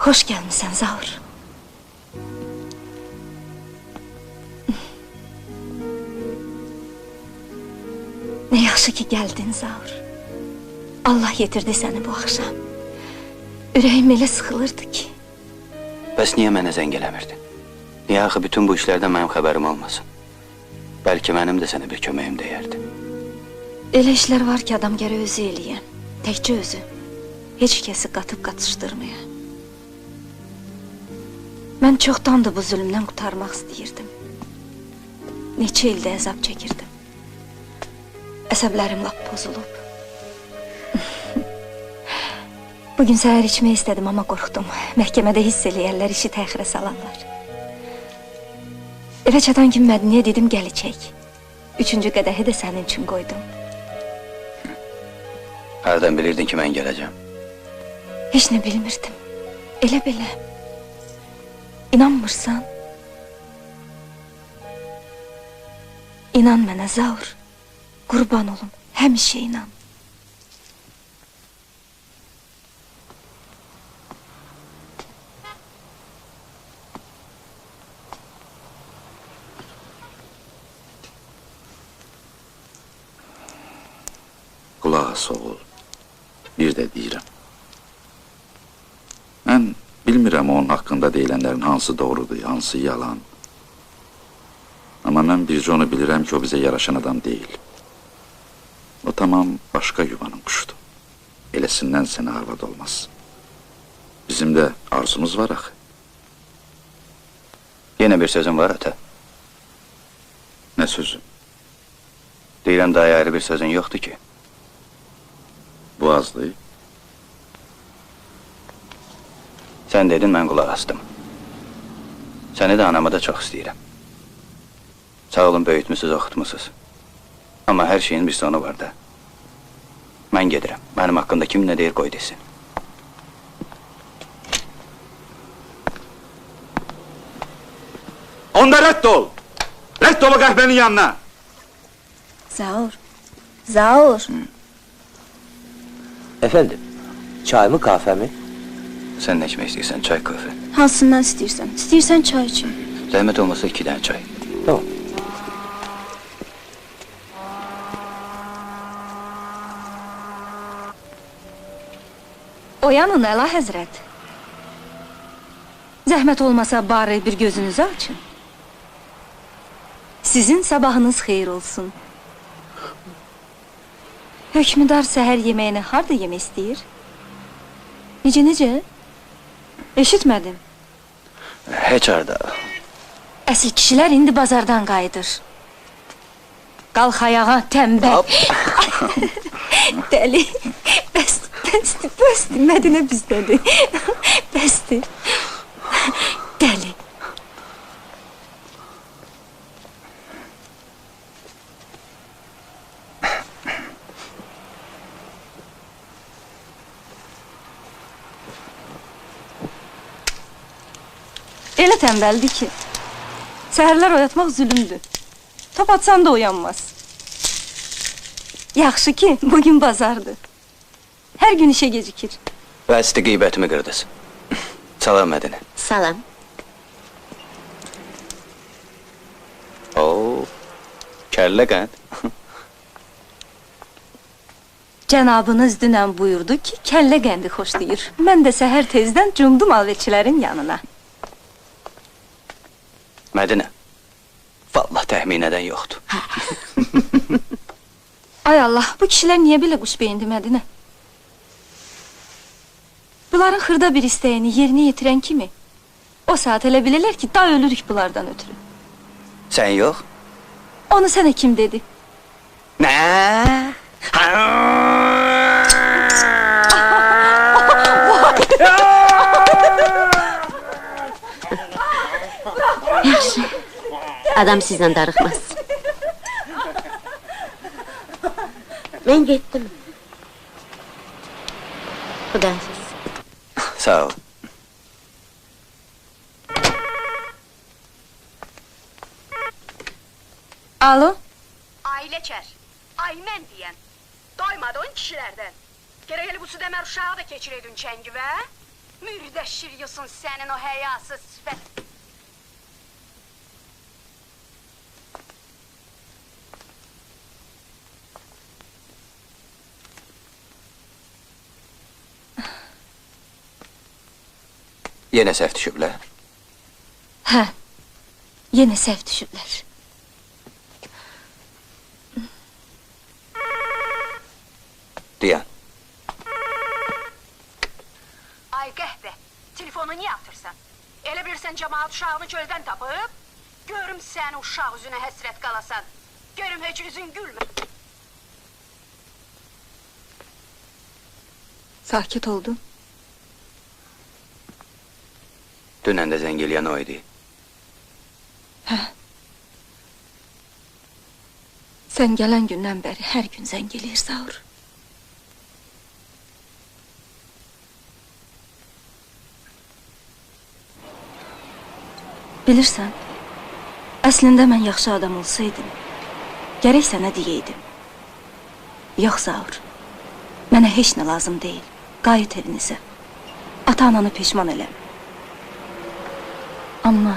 Xoş gəlmisən Zaur. Ne yaxşı ki gəldin Zaur. Allah yetirdi səni bu axşam. Ürəyim elə sıxılırdı ki.
Bəs niyə mənə zəng eləmirdin? Niyə axı bütün bu işlərdən mənim xəbərim olmasın? Bəlkə mənim də sənə bir köməyim dəyərdi.
Elə işlər var ki, adam gərək özü eləyən. Təkcə özü. Heç kəsi qatıb qatışdırmaya. Mən çoxdandır bu zülmdən qurtarmaq istəyirdim. Neçə ildə əzab çəkirdim. Əsəblərim lap pozulub. Bugün səhər içmək istədim, amma qorxdum. Məhkəmədə hiss eləyərlər, işi təxirə salarlar. Evə çatan kimi Mədiniyə dedim, gəl içək. 3-cü qədəhi də sənin üçün qoydum.
Hərdən bilirdin ki, mən gələcəm?
Heç nə bilmirdim. Elə belə. İnanmırsan? İnan mənə Zaur. Qurban olum, həmişə inan.
Qulaq as oğul. Bir də deyirəm. Mən bilmirəm onun haqqında deyilənlərin hansı doğrudur, hansı yalan. Amma mən bircə onu bilirəm ki, o bizə yaraşan adam deyil. O tamam başqa yuvanın quşudur. Eləsindən sənə arvad olmaz. Bizim də arzumuz var axı.
Yenə bir sözüm var ata.
Nə sözü?
Deyirəm daha ayrı bir sözün yoxdur ki.
Bu azdır.
Sən dedin, mən qulaq astım. Səni də anamı da çox istəyirəm. Sağ olun, böyütmüsünüz, oxutmuşsunuz. Amma hər şeyin bir sonu var da. Mən gedirəm. Mənim haqqında kim nə deyir, qoy desin.
Onda rədd ol! Rədd ol o qəhbənin yanına!
Zaur. Zaur.
Efendim, çay mı, kahve mi?
Sən nə içmək istəyirsən, çay, kahve?
Hansından istəyirsən? İstəyirsən çay için.
Zəhmət olmasa 2 dənə çay.
Tamam.
Oyanın əla həzrət. Zəhmət olmasa bari bir gözünüzü açın. Sizin sabahınız xeyir olsun. Hökmüdar səhər yeməyini harda yemək istəyir? Necə? Eşitmədim.
Heç harda.
Əsil kişilər indi bazardan qayıdır. Qalx ayağa, tənbəl. Dəli. Bəsdir, Mədinə bizdədir. Bəsdir. Dəli. Elə tənbəldir ki, səhərlər oyatmaq zülümdür. Top atsan da oyanmaz. Yaxşı ki, bugün bazardır. Hər gün işə gecikir.
Bəsdir, qeybətimi qırdız. Salam Mədinə.
Salam.
Oo, kəllə qənd.
Cənabınız dünən buyurdu ki, kəllə qəndi xoşlayır. Mən də səhər tezdən cumdum alvetçilərin yanına.
Mədinə, vallah təxminədən yoxdur.
Ay Allah, bu kişilər niyə belə quş beyindi Mədinə? Bunların xırda bir istəyini yerinə yetirən kimi, o saat elə bilirlər ki, da ölürük bunlardan ötürü.
Sən yox?
Onu sənə kim dedi?
Nə?
Yaxşı. Adam sizlə darıxmaz. Mən getdim. Xudahafiz.
Sağ ol.
Alo?
Ailəçər, ay mən deyən, doymadı on kişilərdən. Gerək elə bu südəmər uşağı da keçiredin çəngivə. Mürdəşir yusun sənin o həyasız sifət.
Yenə səhv düşüblər?
Hə, yenə səhv düşüblər.
Deyən.
Ay qəhvə, telefonu niyə atırsan? Elə bilirsən cəmaat uşağını çöldən tapıb? Görüm sən uşaq üzünə həsrət qalasan. Görüm heç üzün gülmə.
Sakit oldun.
Dünən də zəng eləyən o idi.
Hə. Sən gələn gündən bəri hər gün zəng eləyir Zaur. Bilirsən, əslində mən yaxşı adam olsaydım, gərək sənə deyəydim. Yox Zaur, mənə heç nə lazım deyil. Qayıt evinizə. Ata-ananı peşman eləm. Amma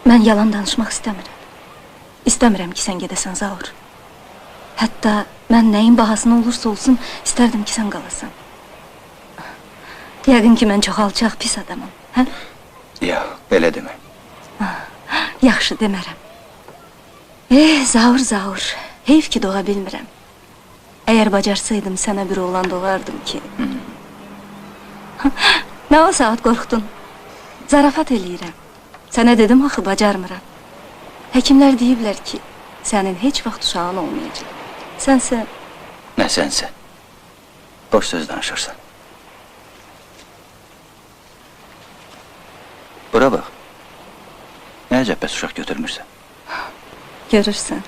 mən yalan danışmaq istəmirəm. İstəmirəm ki, sən gedəsən Zaur. Hətta mən nəyin bahasına olursa olsun, istərdim ki, sən qalasan. Yəqin ki, mən çox alçaq, pis adamım, hə?
Yox, belə demə.
Yaxşı, demərəm. Zaur, Zaur, heyf ki, doğa bilmirəm. Əgər bacarsaydım, sənə bir oğlan doğardım ki. Nə o saat qorxdun? Zarafat eləyirəm. Sənə dedim axı, bacarmıram. Həkimlər deyiblər ki, sənin heç vaxt uşağın olmayacaq. Sənsə...
Nə sənsə? Boş söz danışırsan. Bura bax. Nə əcəb bəs uşaq götürmürsən?
Görürsən.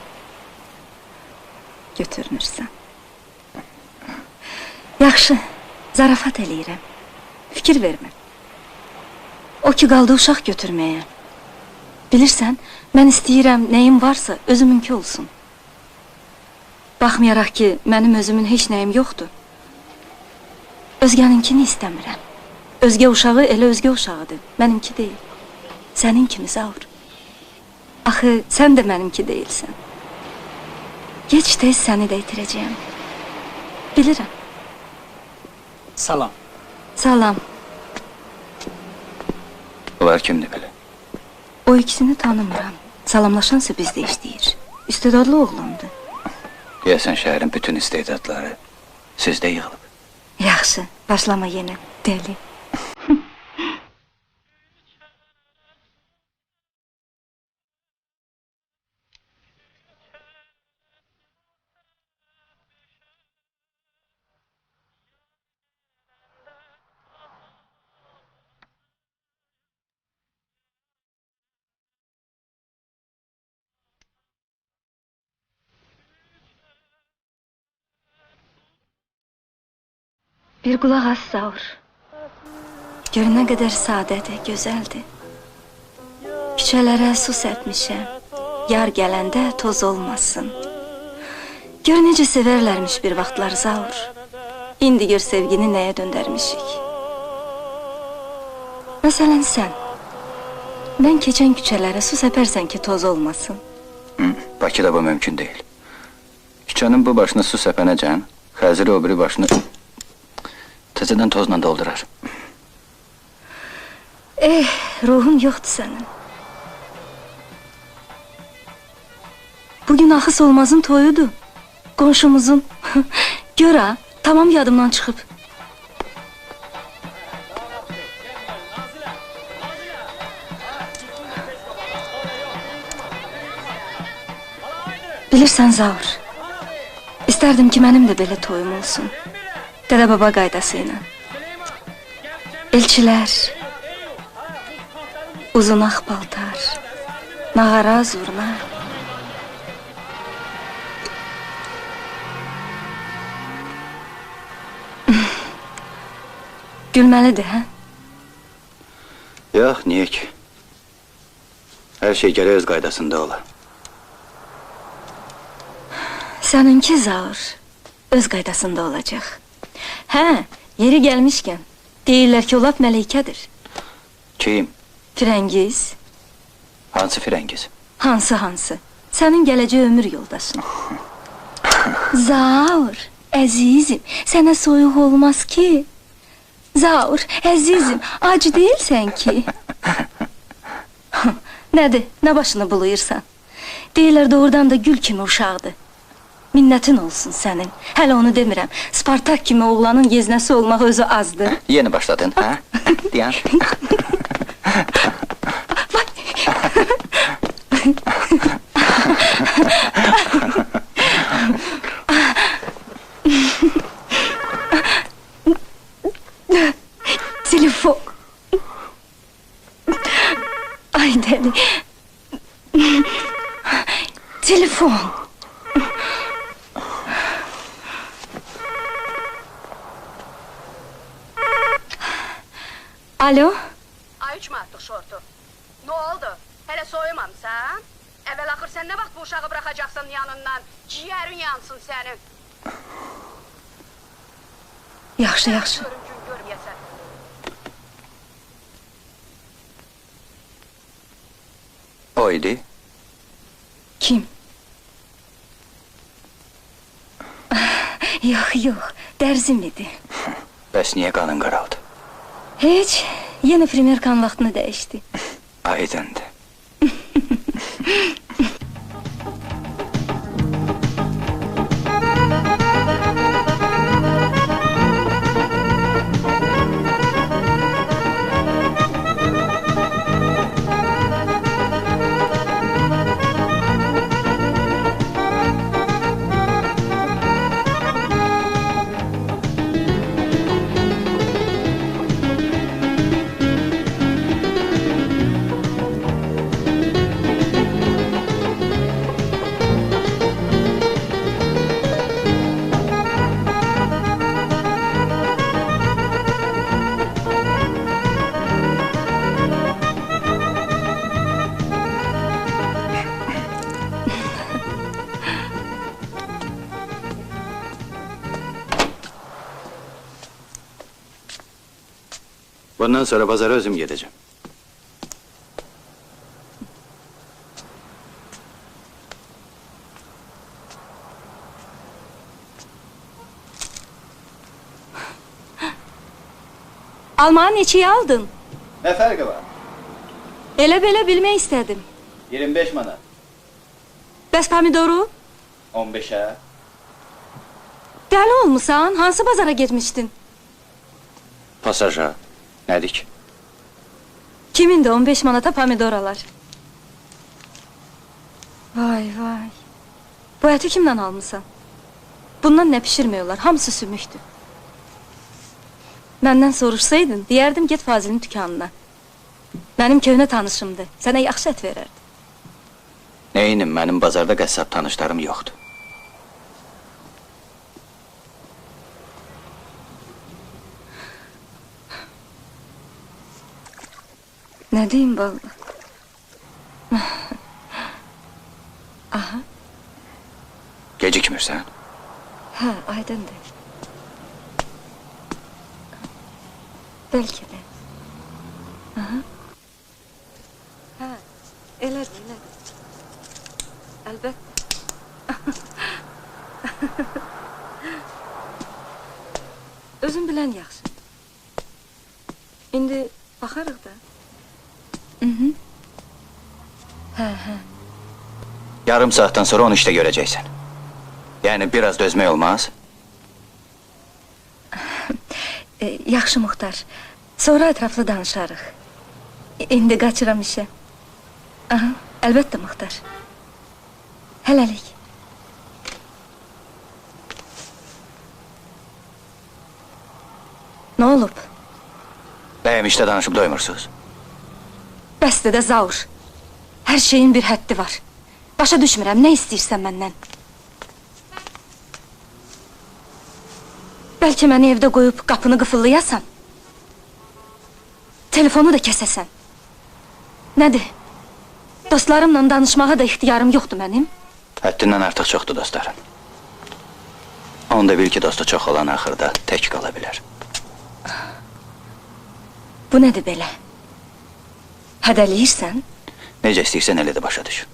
Götürmürsən. Yaxşı, zarafat eləyirəm. Fikir vermə. O ki, qaldı uşaq götürməyə. Bilirsən, mən istəyirəm, nəyim varsa, özümünki olsun. Baxmayaraq ki, mənim özümün heç nəyim yoxdur. Özgəninkini istəmirəm. Özgə uşağı elə özgə uşağıdır, mənimki deyil. Sənin kimi Zaur. Axı, sən də mənimki deyilsən. Gec-tez səni də itirəcəyəm. Bilirəm.
Salam.
Salam.
Bunlar kimdir belə?
O ikisini tanımıram. Salamlaşansa bizdə işləyir. İstedadlı oğlandı.
Deyəsən şəhərin bütün istedadları sizdə yığılıb.
Yaxşı, başlama yenə, dəli. Bir qulaq as Zaur. Gör nə qədər sadədir, gözəldir. Küçələrə su səpmişəm. Yar gələndə toz olmasın. Gör necə sevərlərmiş bir vaxtlar Zaur. İndi gör sevgini nəyə döndərmişik. Məsələn sən. Mən keçən küçələrə su səpərsən ki, toz olmasın.
Bakıda bu mümkün deyil. Küçənin bu başına su səpənəcən, Xəziri o biri başını təzədən tozla doldurar.
Ruhun yoxdur sənin. Bugün Axı Olmazın toyudur. Qonşumuzun. Gör ha, tamam yadımdan çıxıb. Bilirsən Zaur, istərdim ki, mənim də belə toyum olsun. Dədə baba qaydası ilə. Elçilər, uzun ağ paltar, nağara, zurna. Gülməlidir, hə?
Yox, niyə ki? Hər şey gərək öz qaydasında ola.
Səninki Zaur öz qaydasında olacaq. Hə, yeri gəlmişkən, deyirlər ki, o lap mələykədir.
Kim?
Firəngiz.
Hansı firəngiz?
Hansı? Sənin gələcək ömür yoldaşın. Zaur, əzizim, sənə soyuq olmaz ki. Zaur, əzizim, ac deyilsən ki. Nədir, nə başını buluyursan? Deyirlər doğrudan da gül kimi uşaqdır. Minnətin olsun sənin. Hələ onu demirəm. Spartak kimi oğlanın yeznəsi olmaq özü azdır.
Yeni başladın, hə? Deyən.
Telefon. Ay deli. Telefon. Alo?
Ay uçma artıq şortu. Ne oldu? Hele soyumamsan? Evvel axır sen ne vaxt bu uşağı bırakacaksan yanından? Ciğerin yansın senin.
Yaxşı.
Görüm gün görmeyesen.
O idi?
Kim? Yox, dərzim idi.
Bəs niyə qanın qaraldı?
Heç, yeni primerkan vaxtını dəyişdi.
Aydındır. Bundan sonra pazara özüm gedeceğim.
Almanı neçəyə aldın?
Nə fərqi var?
Elə belə bilmək istədim.
25 manat.
Bəs pomidoru?
15'ə.
Dəli olmusan? Hansı bazara getmişdin?
Pasaja. Nədir ki?
Kimin də 15 manata pomidor alar? Vay. Bu əti kimdən almısan? Bundan nə pişirmiyorlar? Hamısı sümükdür. Məndən soruşsaydın, deyərdim get Fazilin dükanına. Mənim köhnə tanışımdır. Sənə yaxşı ət verərdi.
Neyinim, mənim bazarda qəssab tanışlarım yoxdur.
Nə deyim valla? Aha.
Gecikmirsən?
Hə, aydındır. Bəlkə də. Aha. Hə, elədir. Əlbəttə. Özün bilən yaxşı. İndi baxarıq da. Hə.
Yarım saattan sonra onu işte göreceksin. Yani biraz dözmək olmaz.
Yaxşı Muxtar. Sonra ətraflı danışarıq. İndi qaçıram işə. Aha, əlbəttə Muxtar. Hələlik. Nə olub?
Bəyəm işdə danışıb doymursuz?
Bəsdə də Zaur. Hər şeyin bir həddi var. Başa düşmürəm, nə istəyirsən məndən? Bəlkə məni evdə qoyub qapını qıfıllayasan? Telefonu da kəsəsən. Nədir? Dostlarımla danışmağa da ixtiyarım yoxdur mənim.
Həddindən artıq çoxdur dostların. Onda bil ki, dostu çox olan axırda tək qala bilər.
Bu nədir belə? Hədəliyirsən?
Necə istəyirsən elə də başa düş.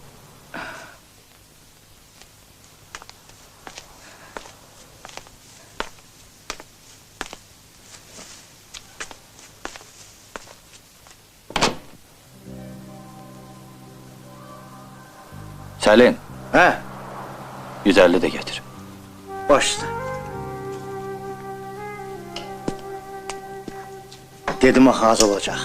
Səlin.
Hə?
150 də getir.
Başla. Dedim axı az olacaq.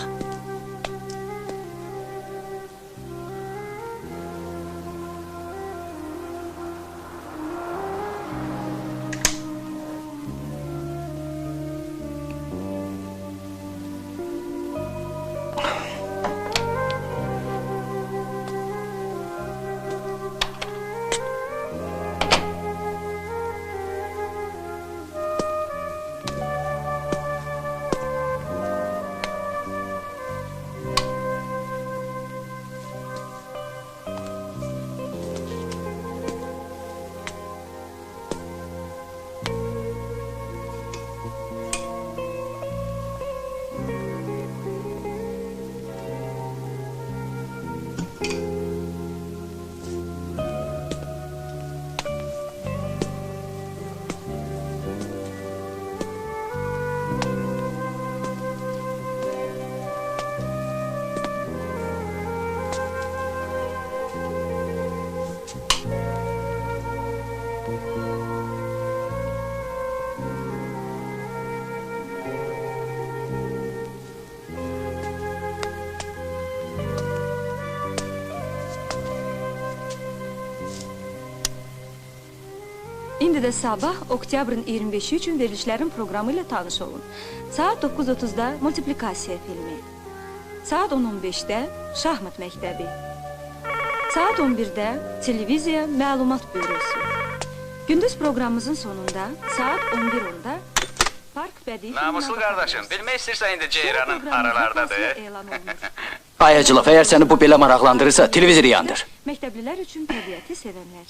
İndi də sabah oktyabrın 25-i üçün verilişlərin proqramı ilə tanış olun. Saat 9:30-da multiplikasiya filmi. Saat 10:15-də şahmat məktəbi. Saat 11-də televiziya məlumat bürosu. Gündüz proqramımızın sonunda saat 11:10-da Park Bədii
Namuslu qardaşım, bilmək istəyirsən indi Ceyranın aralardadır.
Ayacılıq, əgər səni bu belə maraqlandırırsa, televizori yandır.
Məktəblilər üçün təbiəti sevənlər.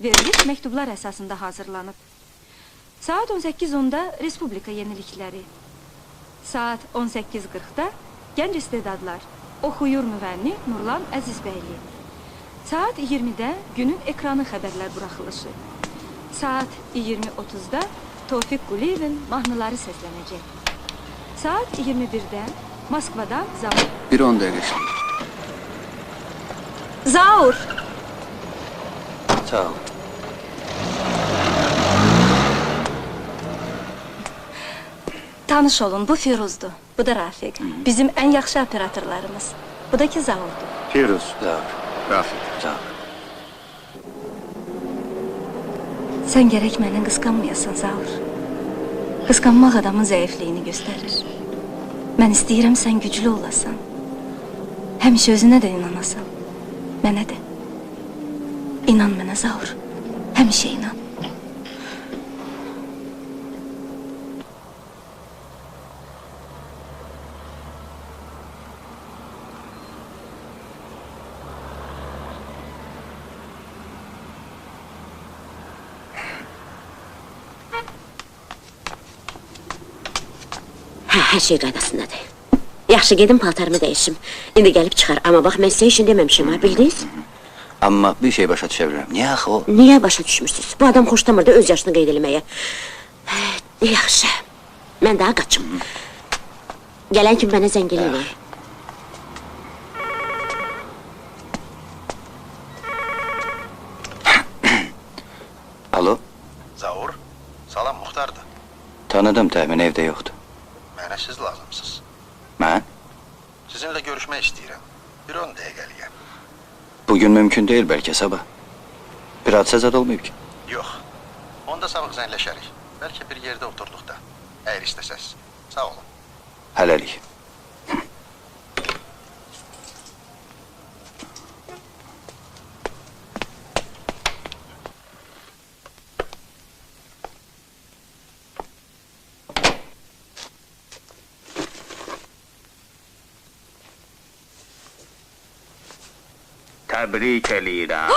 Veriliş məktublar əsasında hazırlanıb. Saat 18:10-da Respublika yenilikləri. Saat 18:40-da gənc istedadlar. Oxuyur müğənni Nurlan Əzizbəyli. Saat 20-də günün ekranı xəbərlər buraxılışı. Saat 20:30-da Tofiq Quliyevin mahnıları səslənəcək. Saat 21-də Moskvadan Zaur.
Bir 10 dəqiqə.
Zaur!
Sağ ol.
Tanış olun, bu Firuzdur, bu da Rafiq. Bizim ən yaxşı operatorlarımız. Bu da ki Zaurdur.
Firuz, Zaur, Rafiq, Zaur.
Sən gərək məni qısqanmayasan, Zaur. Qısqanmaq adamın zəifliyini göstərir. Mən istəyirəm sən güclü olasan. Həmişə özünə də inanasan. Mənə də. İnan mənə, Zaur. Həmişə inan.
Hər şey qaydasındadır. Yaxşı, gedim paltarımı dəyişim. İndi gəlib çıxar, amma bax, mən sizə işin deməmişim, ha, bildiniz?
Amma bir şey başa düşə bilirəm. Niyə axı o?
Niyə başa düşmürsünüz? Bu adam xoşlamırdı öz yaşını qeyd eləməyə. Yaxşı, mən daha qaçım. Gələn kimi mənə zəng eləyin.
Alo?
Zaur, salam Muxtardır.
Tanıdım, təmin evdə yoxdur.
Mənə siz lazımsınız.
Mən?
Sizinlə görüşmək istəyirəm. Bir 10 dəqiqəliyə.
Bugün mümkün deyil, bəlkə sabah. Bir hadisə zad olmayıb ki.
Yox. Onda sabah zəngləşərik. Bəlkə bir yerdə oturduq da. Əgər istəsəz. Sağ olun.
Hələlik. təbrik eləyirəm.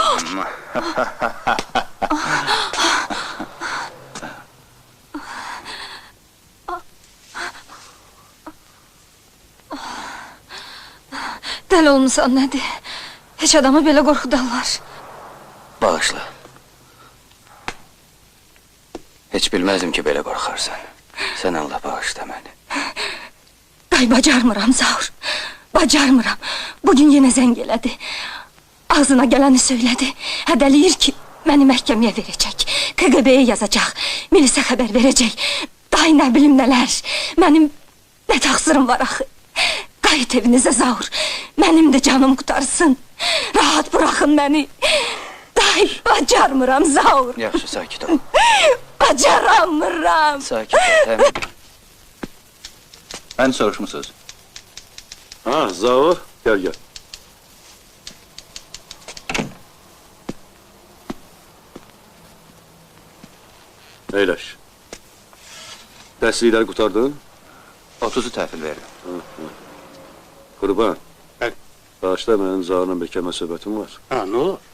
Dəli olmusan, nədir? Heç adamı belə qorxudarlar.
Bağışla. Heç bilməzdim ki, belə qorxarsan. Sən Allah bağışla məni.
Ay, bacarmıram Zaur. Bacarmıram. Bugün yenə zəng elədi. Ağzına gələni söylədi. Hədəliyir ki, məni məhkəməyə verəcək. KGB-yə yazacaq. Milisə xəbər verəcək. Day nə bilim nələr. Mənim nə təqsirim var axı. Qayıt evinizə Zaur. Mənim də canım qutarsın. Rahat bırakın məni. Day, bacarmıram Zaur.
Yaxşı, sakit ol.
Bacaramıram.
Sakit ol, təmin.
Məni soruşmusunuz?
Ha, Zaur, gel. Eyləş. Dərslikləri qutardın?
30'u təhvil verdim.
Qurban. Bağışla, mənim Zaurla bir kəlmə söhbətim var.
Ha, nə olur?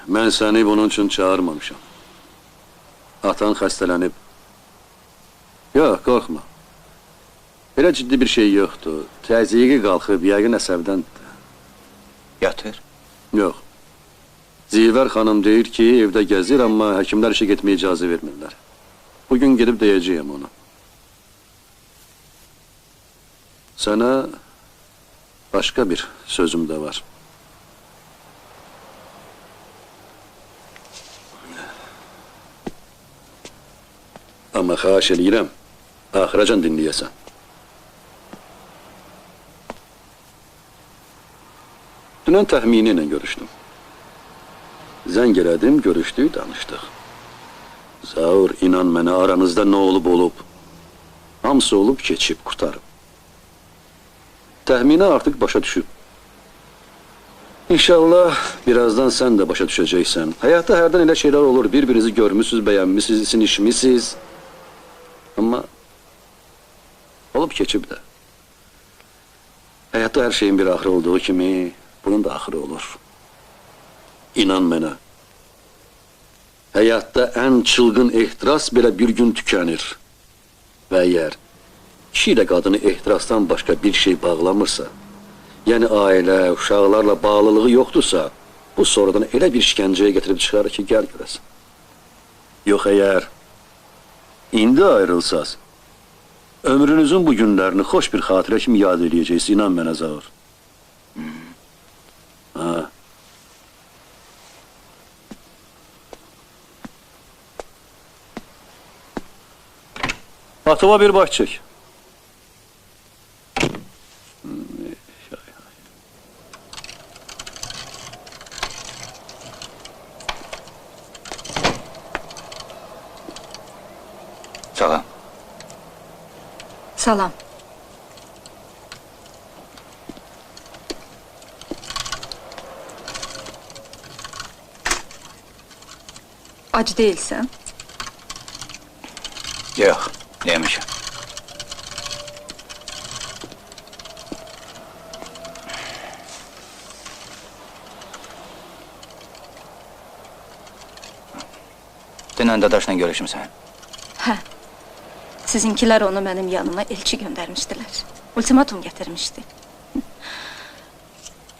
Mən səni bunun üçün çağırmamışam. Atan xəstələnib. Yox, qorxma. Belə ciddi bir şey yoxdur. Təzyiqi qalxıb, yəqin əsəbdəndir.
Yatır.
Yox. Zivər xanım deyir ki, evdə gəzir, amma həkimlər işə getməyə icazə vermirlər. Bugün gedib deyəcəyəm ona. Sənə başqa bir sözüm də var. Amma xahiş eləyirəm, axıracan dinləyəsən. Dünən təxmini ilə görüşdüm. Zəng elədim, görüşdük, danışdıq. Zaur, inan mənə, aranızda nə olub, hamısı olub, keçib, qutarıb. Təxmini artıq başa düşüb. İnşallah, birazdan sən də başa düşəcəksən. Həyatda hərdən elə şeylər olur, bir-birinizi görmüsünüz, bəyənmişsiniz, sinişmişsiniz. Amma olub keçib də. Həyatda hər şeyin bir axırı olduğu kimi, bunun da axırı olur. İnan mənə. Həyatda ən çılgın ehtiras belə bir gün tükənir. Və əgər kişi ilə qadını ehtirasdan başqa bir şey bağlamırsa, yəni ailə, uşaqlarla bağlılığı yoxdursa, bu sonradan elə bir işgəncəyə gətirib çıxarır ki, gəl görəsən. Yox, əgər indi ayrılsaz, ömrünüzün bu günlərini xoş bir xatirə kimi yad eləyəcəksiniz, inan mənə Zaur. Ha. Atıva bir baş çək.
Salam.
Salam. Ac değilsən?
Yox, yemişəm. Dünən dadaşla görüşmüsən?
Hə. Sizinkilər onu mənim yanıma elçi göndərmişdilər. Ultimatum gətirmişdi.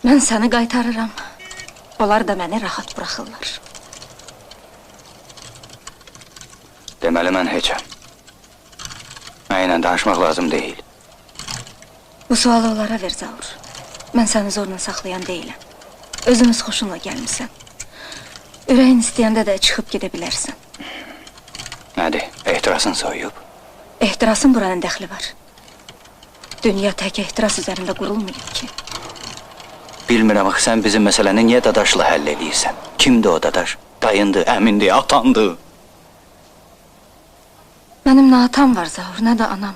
Mən səni qaytarıram. Onlar da məni rahat bırakırlar.
Deməli, mən heçəm. Mənlə danışmaq lazım deyil.
Bu sualı onlara ver Zaur. Mən səni zorla saxlayan deyiləm. Özünüz xoşunla gəlmişsən. Ürəyin istəyəndə də çıxıb gedə bilərsən.
Nədir, ehtirasın soyuyub?
Ehtirasın buranın dəxli var. Dünya tək ehtiras üzərində qurulmayıb ki.
Bilmirəm axı, sən bizim məsələni niyə dadaşla həll edirsən? Kimdir o dadaş? Dayındır, əmindir, atandır.
Mənim nə atam var Zaur, nə də anam.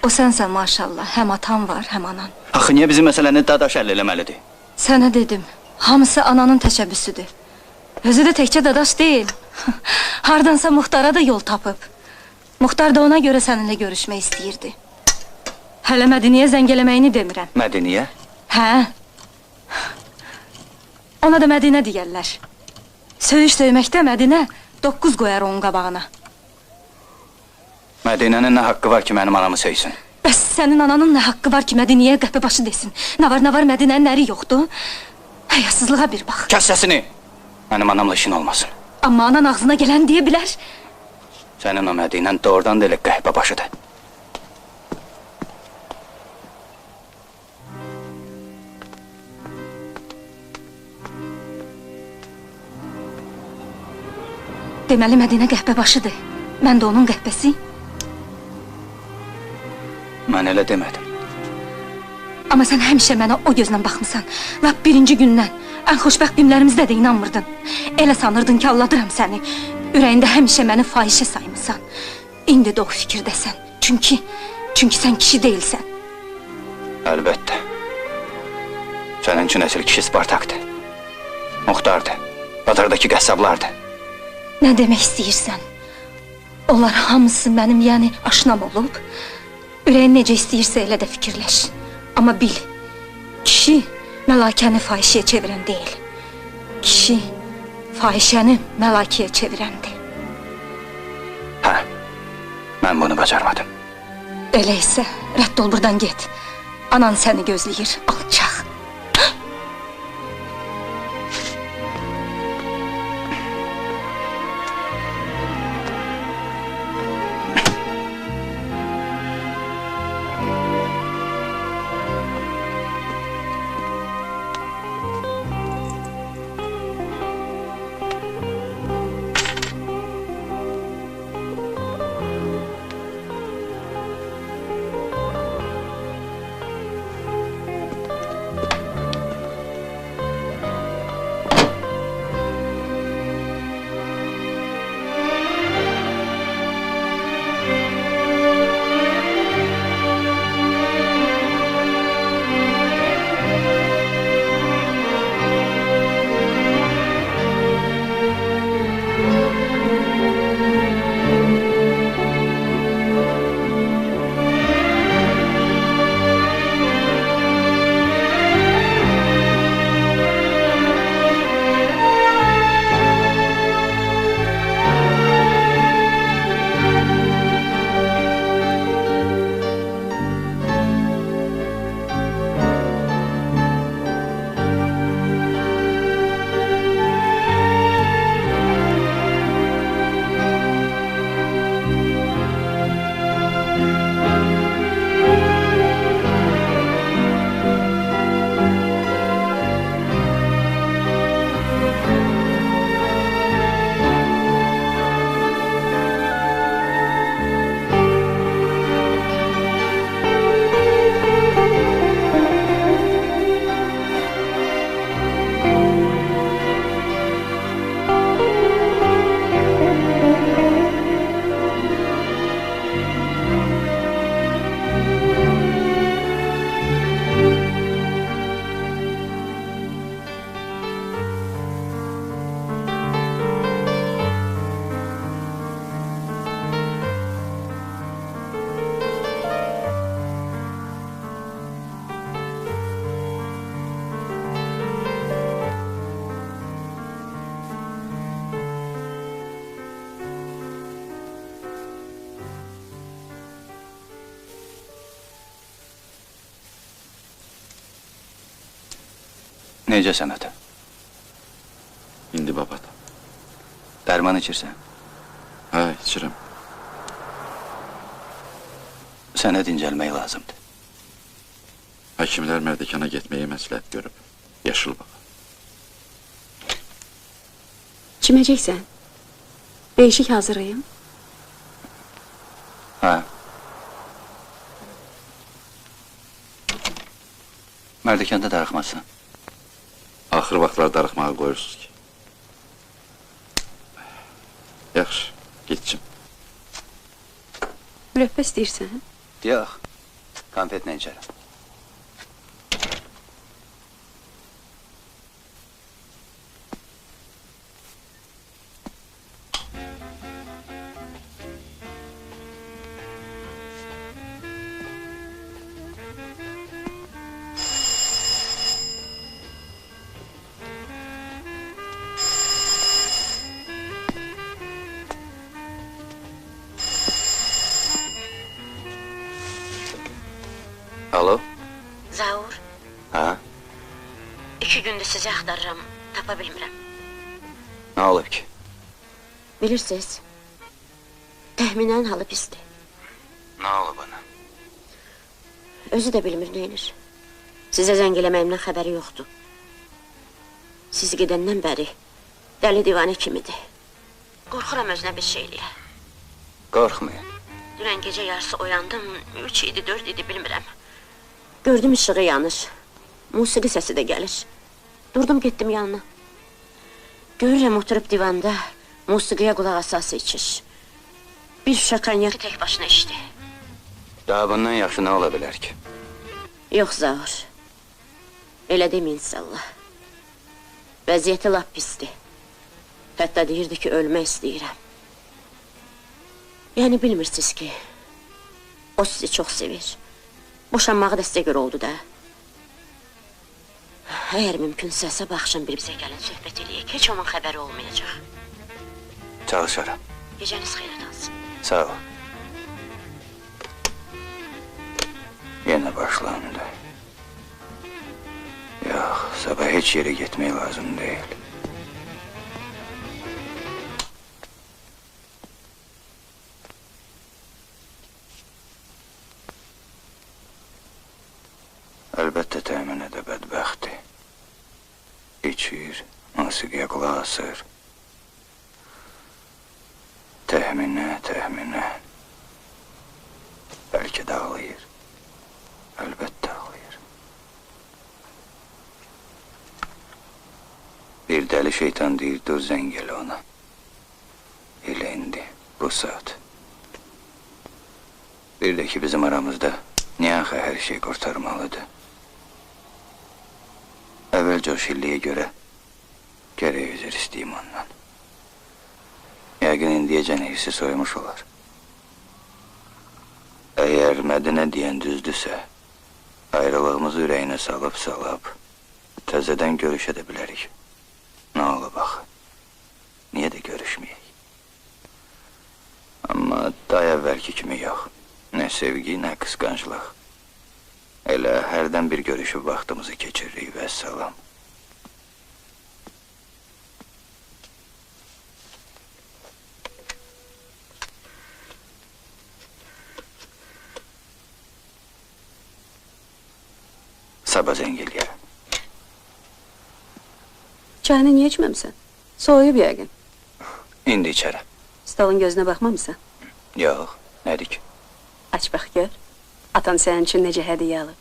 O sənsən maşallah, həm atam var, həm anan.
Axı, niyə bizim məsələni dadaş həll eləməlidir?
Sənə dedim, hamısı ananın təşəbbüsüdür. Özü də təkcə dadaş deyil. Hardansa muxtara da yol tapıb. Muxtar da ona görə səninlə görüşmək istəyirdi. Hələ Mədiniyə zəng eləməyini demirəm.
Mədiniyə?
Hə. Ona da Mədinə deyərlər. Söyüş söyməkdə Mədinə 9 qoyar onun qabağına.
Mədinənin nə haqqı var ki, mənim anamı söysün?
Bəs sənin ananın nə haqqı var ki, Mədiniyə qəpə başı desin? Nə var Mədinənin əri yoxdur? Həyasızlığa bir bax.
Kəs səsini! Mənim anamla işin olmasın.
Amma anan ağzına gələn deyə bilər.
Sənin o Mədinən doğrudan da elə qəhbə başıdır.
Deməli, Mədinə qəhbə başıdır. Mən də onun qəhbəsi.
Mən elə demədim.
Amma sən həmişə mənə o gözlə baxmısan. Lap birinci gündən, ən xoşbəxt günlərimizdə də inanmırdın. Elə sanırdın ki, alladıram səni. Ürəyində həmişə məni fahişə saymısan. İndi də o fikirdəsən. Çünki sən kişi deyilsən.
Əlbəttə. Sənin üçün əsl kişi Spartakdır. Muxtardır. Bazardakı qəssablardır.
Nə demək istəyirsən? Onlar hamısı mənim, yəni aşinam olub. Ürəyin necə istəyirsə elə də fikirləş. Amma bil, kişi məlakəni fahişəyə çevirən deyil. Kişi fahişəni məlakəyə çevirəndir.
Hə, mən bunu bacarmadım.
Elə isə rədd ol buradan get. Anan səni gözləyir, alçaq.
Necəsən ata?
İndi babat.
Dərman içirsən?
Hə, içirəm.
Sənə dincəlmək lazımdır.
Həkimlər mərdəkana getməyə məsləhət görüb. Yaşıl baba.
İçməyəcəksən? Değişik hazırlayım.
Hə. Mərdəkanda darıxmazsan.
Axır vaxtlar darıxmağa qoyursunuz ki. Yaxşı, getçim.
Mürəbbə istəyirsən?
Yox, konfetlə içərəm. Alo?
Zaur,
Ha?
2 gündür sizi axtarıram, tapa bilmirəm.
Nə olub ki?
Bilirsiniz, təxminən halı pisdir.
Nə olub ana?
Özü də bilmir neynir. Sizə zəng eləməyimdən xəbəri yoxdur. Siz gedəndən bəri dəli divanə kimidir. Qorxuram özünə bir şey eləyə.
Qorxmayın.
Dünən gecə yarısı oyandım, 3 idi, 4 idi, bilmirəm. Gördüm işığı yanır, musiqi səsi də gəlir. Durdum, getdim yanına. Görürəm, oturub divanda, musiqiyə qulaq asası içir. Bir şüşə konyak tək başına içdi.
Daha bundan yaxşı nə ola bilər ki?
Yox, Zaur. Elə deməyin inşallah. Vəziyyəti lap pisdir. Hətta deyirdi ki, ölmək istəyirəm. Yəni bilmirsiniz ki, o sizi çox sevir. Boşanmağı da sizə görə oldu da. Əgər mümkünsə, sabah axşam bir bizə gəlin, söhbət eləyək. Heç onun xəbəri olmayacaq.
Çalışaram.
Gecəniz xeyir olsun.
Sağ ol. Yenə başlandı. Yox, sabah heç yerə getmək lazım deyil. Əlbəttə təminə də bədbəxtdir. İçir, musiqiyə qulaq asır. Təxminə. Bəlkə də ağlayır. Əlbəttə ağlayır. Bir dəli şeytan deyir, dur zəng elə ona. Elə indi, bu saat. Bir də ki bizim aramızda niyə axı hər şey qurtarmalıdır? Əvvəlcə o şilliyə görə gərək üzr istəyim ondan. Yəqin indiyəcən hirsi soymuş olar. Əgər Mədinə deyən düzdürsə, ayrılığımızı ürəyinə salıb, təzədən görüşə də bilərik. Nə olub axı? Niyə də görüşməyək? Amma daha əvvəlki kimi yox. Nə sevgi, nə qısqanclıq. Elə hərdən bir görüşüb vaxtımızı keçiririk və salam. Sabah zəng eləyərəm.
Çayını niyə içməmsən? Soğuyub yəqin.
İndi içərəm.
Stolun gözünə baxmamısan?
Yox, nədir ki?
Aç bax gör. Atan sənin üçün necə hədiyyə alıb.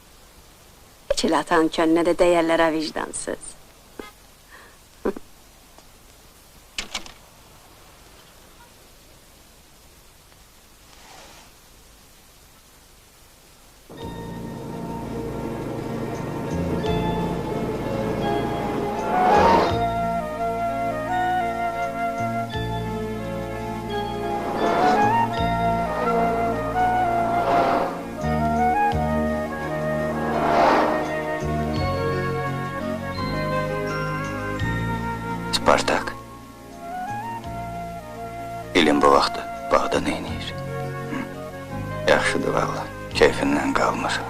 Heç elə atan könlünə də dəyərlərə vicdansız.
Spartak. İlim bu vaxtı bağda neyniyir? Yaxşıdır valla, keyfindən qalmır.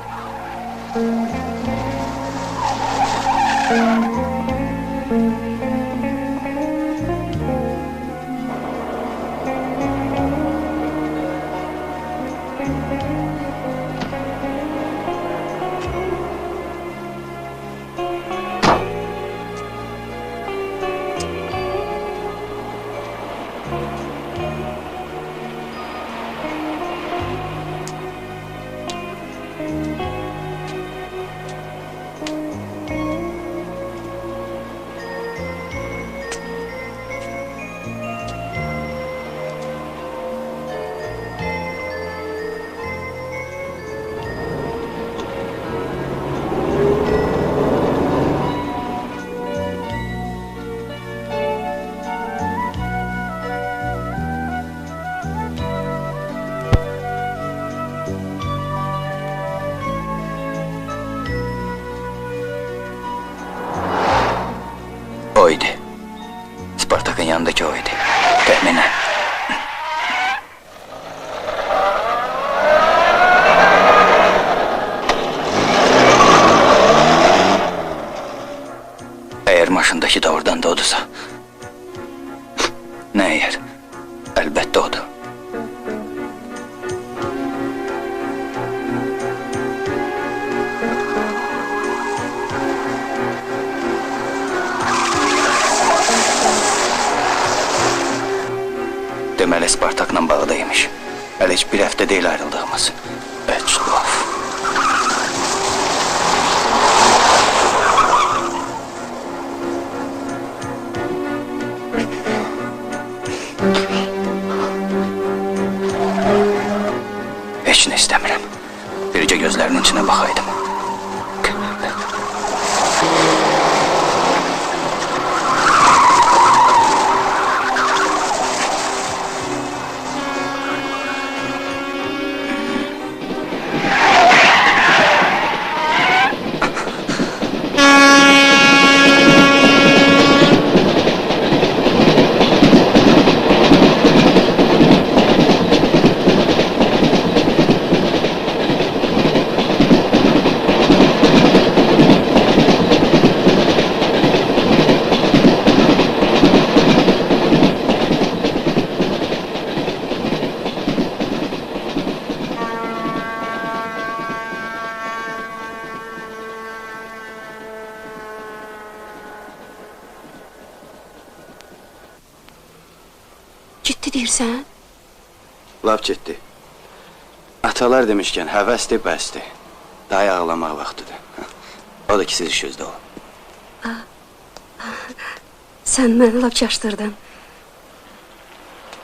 odursa. Nə əgər? Əlbəttə odur. Deməli Spartakla bağdaymış. Hələ heç bir həftə deyil ayrıldığımız. Əçlaf. Heç nə istəmirəm. Bircə gözlərinin içinə baxaydım.
Ciddi deyirsən?
Laf ciddi. Atalar demişkən, həvəsdir, bəsdir. Dayı ağlamaq vaxtıdır. O da ki, siz işinizdə olun.
Sən məni lap çaşdırdın.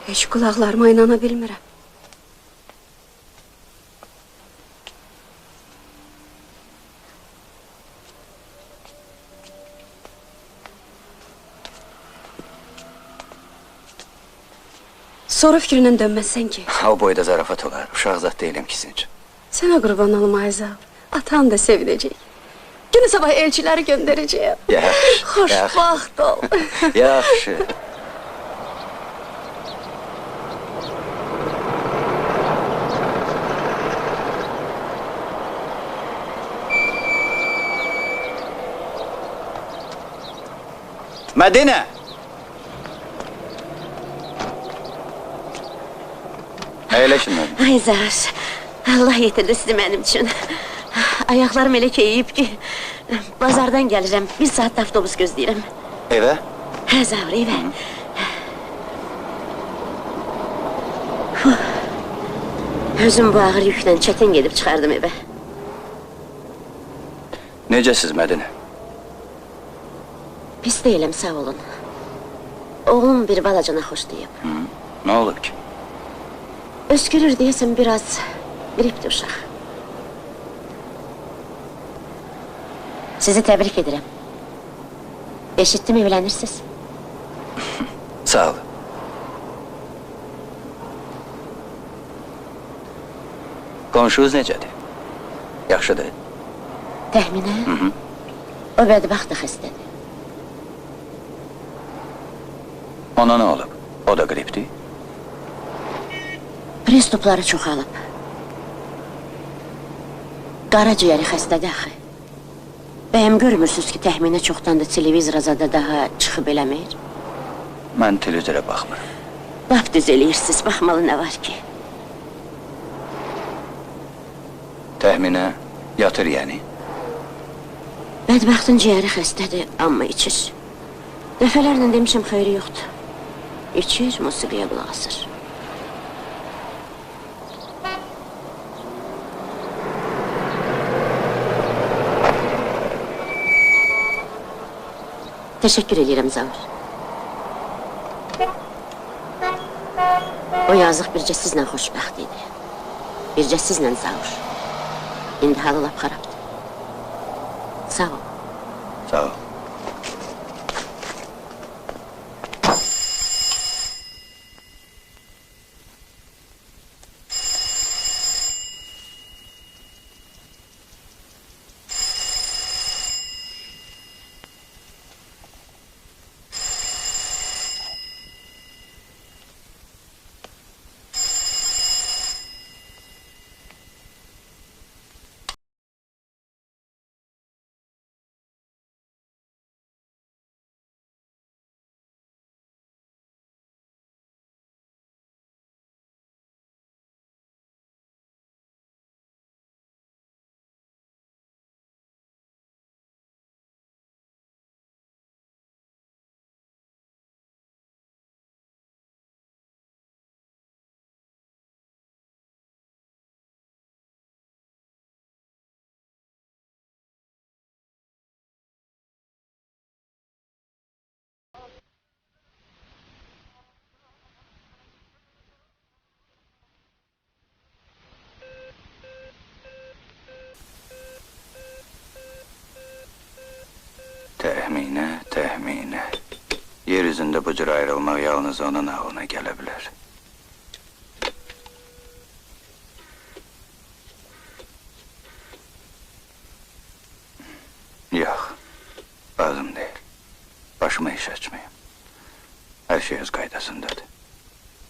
Heç qulaqlarıma inana bilmirəm. Sonra fikrindən dönməzsən ki.
O boyda zarafat olar. Uşaq zat deyiləm ki, sizin üçün.
Sənə qurban olum Ayza. Atan da sevinəcək. Günü sabah elçiləri göndərəcəyəm.
Yaxşı.
Xoşbaxt ol.
Yaxşı. Mədinə! Əyləşin mənim.
Ay Zahir, Allah yetirdi sizi mənim üçün. Ayaqlarım elə keyiyib ki, bazardan gəlirəm, bir saatda avtobus gözləyirəm.
Evə?
Hə Zahir, evə. Özüm bu ağır yüklə çətin gedib çıxardım evə.
Necəsiz Mədinə?
Pis deyiləm, sağ olun. Oğlum bir balacana xoşlayıb.
Nə olub ki?
Öskürür deyəsən biraz qripdir uşaq. Sizi təbrik edirəm. Eşitdim, evlənirsiniz.
Sağ ol. Qonşunuz necədir? Yaxşıdır?
Təxminə? O bədbəxt da xəstədir.
Ona nə olub? O da qripdir?
Pristupları çoxalıb. Qaraciyəri xəstədir axı. Bəyəm görmürsünüz ki, təxminə çoxdan da televizora zada daha çıxıb eləmir?
Mən televizora baxmıram.
Lap düz eləyirsiniz, baxmalı nə var ki?
Təxminə yatır yəni?
Bədbəxtin ciyəri xəstədir, amma içir. Dəfələrlə demişəm, xeyri yoxdur. İçir, musiqiyə qulaq asır. Teşekkür edirəm, Zavur. O yazıq bircə sizlə xoşbəxt idi. Bircə sizlə Zavur. İndi halı lap xarabdır. Sağ ol.
Sağ ol. Təxminə. Yer üzündə bu cür ayrılmaq yalnız onun ağlına gələ bilər. Yox, lazım deyil. Başıma iş açmayım. Hər şey öz qaydasındadır.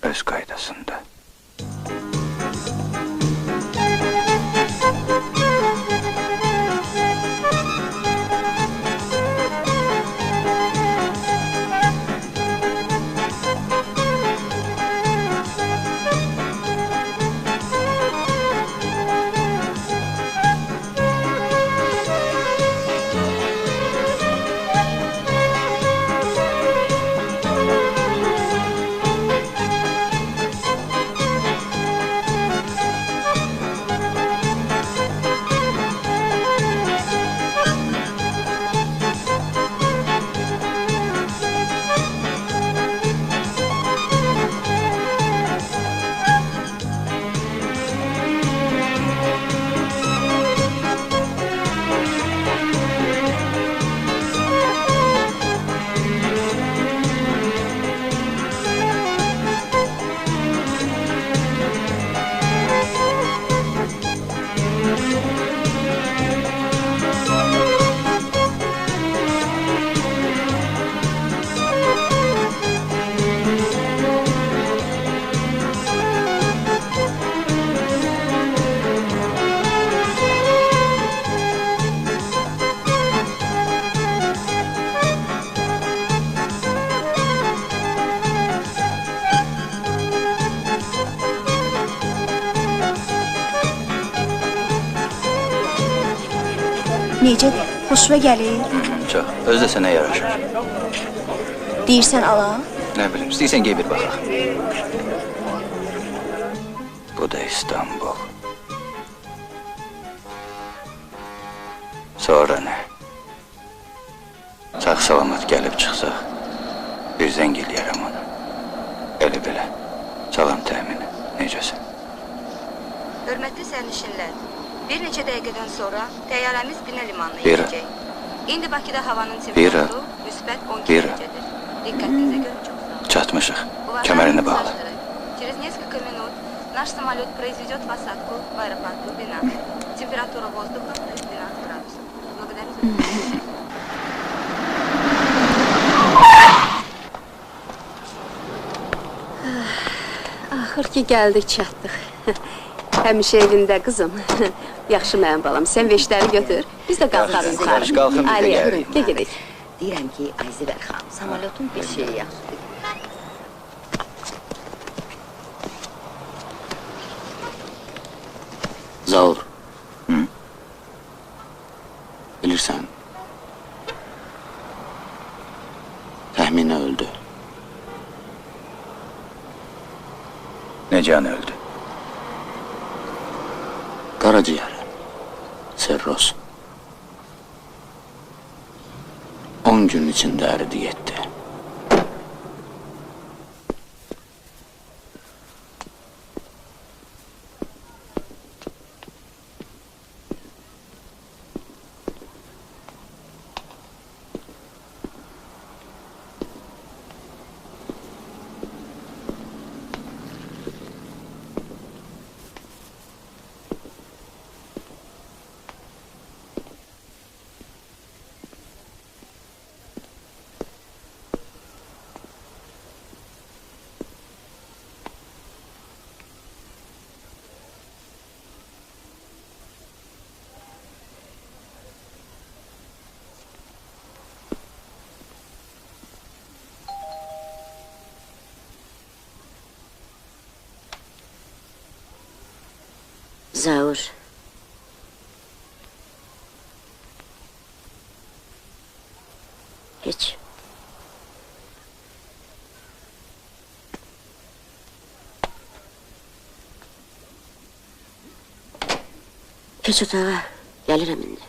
Öz qaydasında.
Necədir? Xoşuna gəlir?
Çox, özü də sənə yaraşır.
Deyirsən ala?
Nə bilim, istəyirsən gey bir baxaq. Bu da İstanbul. Sonra nə? Sağ-salamat gəlib çıxsaq, bir zəng eləyərəm ona. Elə belə, salam təmini, necəsən?
Hörmətli sərnişinlər, bir neçə dəqiqədən sonra təyyarəmiz Binə limanına
Vera.
yiyəcək. İndi Bakıda havanın temperaturu müsbət 12 dərəcədir. Diqqətinizə görə çox sağ olun.
Çatmışıq, kəmərini bağla.
Через несколько минут наш самолет произведет посадку в аэропорту Бина. Температура воздуха плюс 12 градусов. Благодарю за внимание.
Axır ki gəldik, çatdıq. Həmişə evində qızım. Yaxşı mənim balam, sən veşləri götür. Biz də qalxarıq yuxarı.
Qalxın, bir də gəlirik.
Gəl gedək.
Deyirəm ki, Ayzibər xanım, samolyotun bir şeyi yaxşıdır.
Zaur. Bilirsən, Təxminə öldü.
Necən öldü?
Qaraciyəri, sirroz. 10 gün içində əridi getdi.
Zaur. Heç. Keç otağa, gəlirəm indi.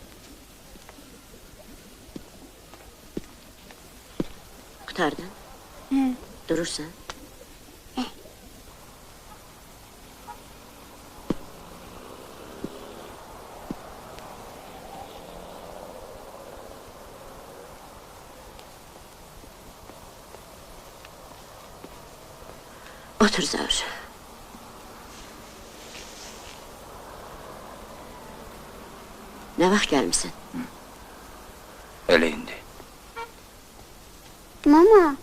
Qutardın? Durursan? Otur Zaur. Nə vaxt gəlmisən?
Elə indi.
Mama,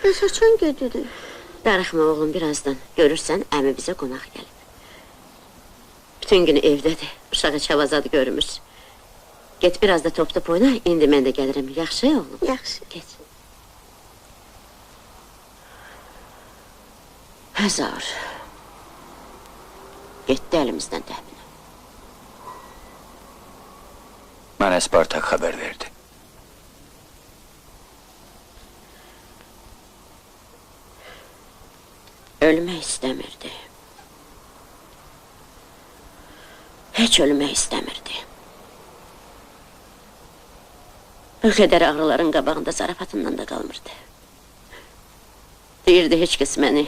bəs açan gedirik?
Darıxma oğlum birazdan. Görürsən, əmi bizə qonaq gəlib. Bütün günü evdədir. Uşağı çavazadı görmür. Get biraz da top oyna, indi mən də gəlirəm. Yaxşı oğlum?
Yaxşı.
Get. Hə Zaur. Getdi əlimizdən təxminə.
Mənə Spartak xəbər verdi.
Ölmək istəmirdi. Heç ölmək istəmirdi. O qədər ağrıların qabağında zarafatından da qalmırdı. Deyirdi, heç kəs məni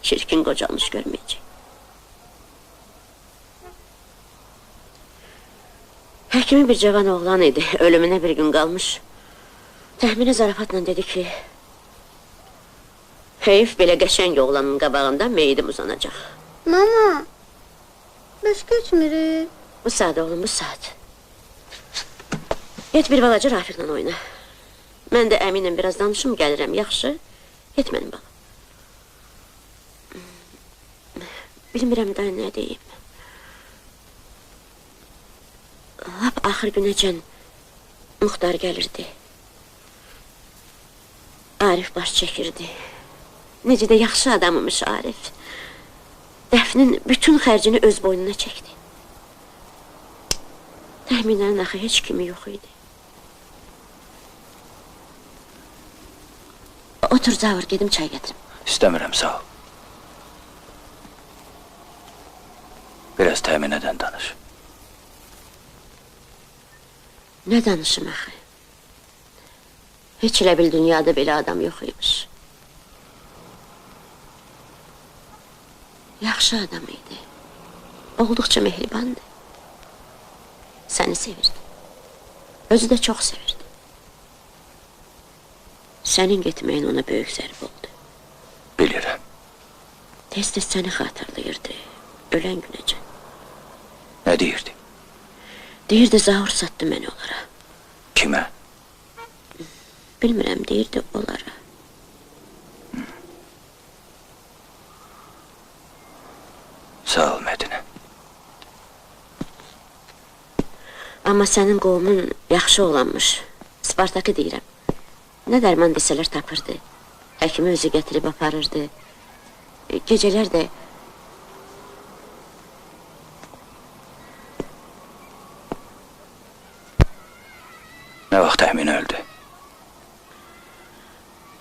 çirkin qocalmış görməyəcək. Həkimi bir cavan oğlan idi, ölümünə bir gün qalmış. Təxmini zarafatla dedi ki, heyif belə qəşəng oğlanın qabağında meyidim uzanacaq.
Mama, bəs keçmirik?
Bu saat oğlum, bu saat. Get bir balaca Rafiqlə oyna. Mən də əminəm biraz danışım, gəlirəm, yaxşı? Get mənim balam. Bilmirəm daha nə deyim. Lap axır günəcən Muxtar gəlirdi. Arif baş çəkirdi. Necə də yaxşı adamımış Arif. Dəfnin bütün xərcini öz boynuna çəkdi. Təxminən axı heç kimi yox idi. Otur Zaur, gedim çay gətirim.
İstəmirəm, sağ ol. Biraz təminədən danış.
Nə danışım axı? Heç elə bil dünyada belə adam yox imiş. Yaxşı adam idi. Olduqca mehribandı. Səni sevirdi. Özü də çox sevirdi. Sənin getməyin ona böyük zərb oldu.
Bilirəm.
Tez-tez səni xatırlayırdı. Ölən günəcən.
Nə deyirdi?
Deyirdi, Zaur satdı məni onlara.
Kimə?
Bilmirəm, deyirdi onlara.
Sağ ol Mədinə.
Amma sənin qovumun yaxşı olanmış. Spartakı deyirəm. Nə dərman desələr tapırdı. Həkimi özü gətirib aparırdı. Gecələr də...
Nə vaxt Əmin öldü?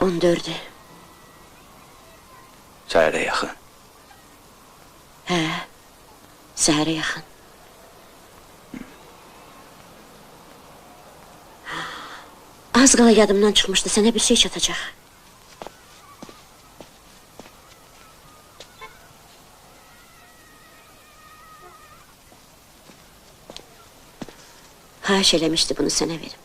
14'ü.
Səhərə yaxın.
Hə, səhərə yaxın. Az qala yadımdan çıxmışdı, sənə bir şey çatacaq. Xahiş eləmişdi bunu sənə verim.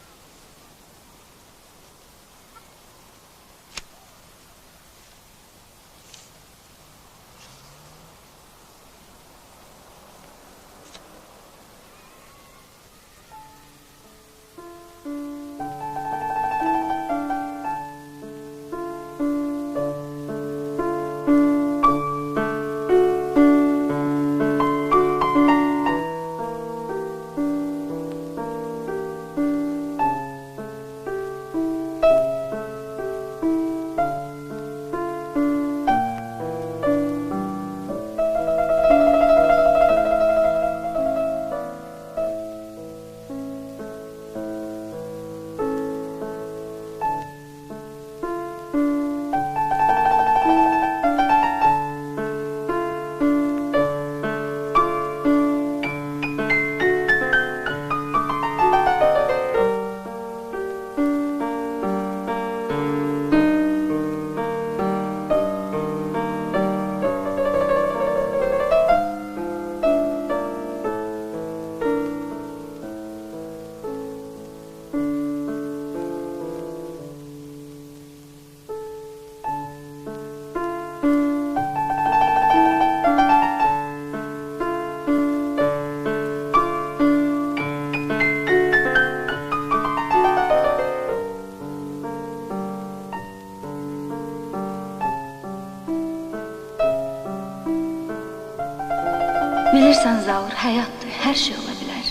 Zaur, həyatdır, hər şey ola bilər.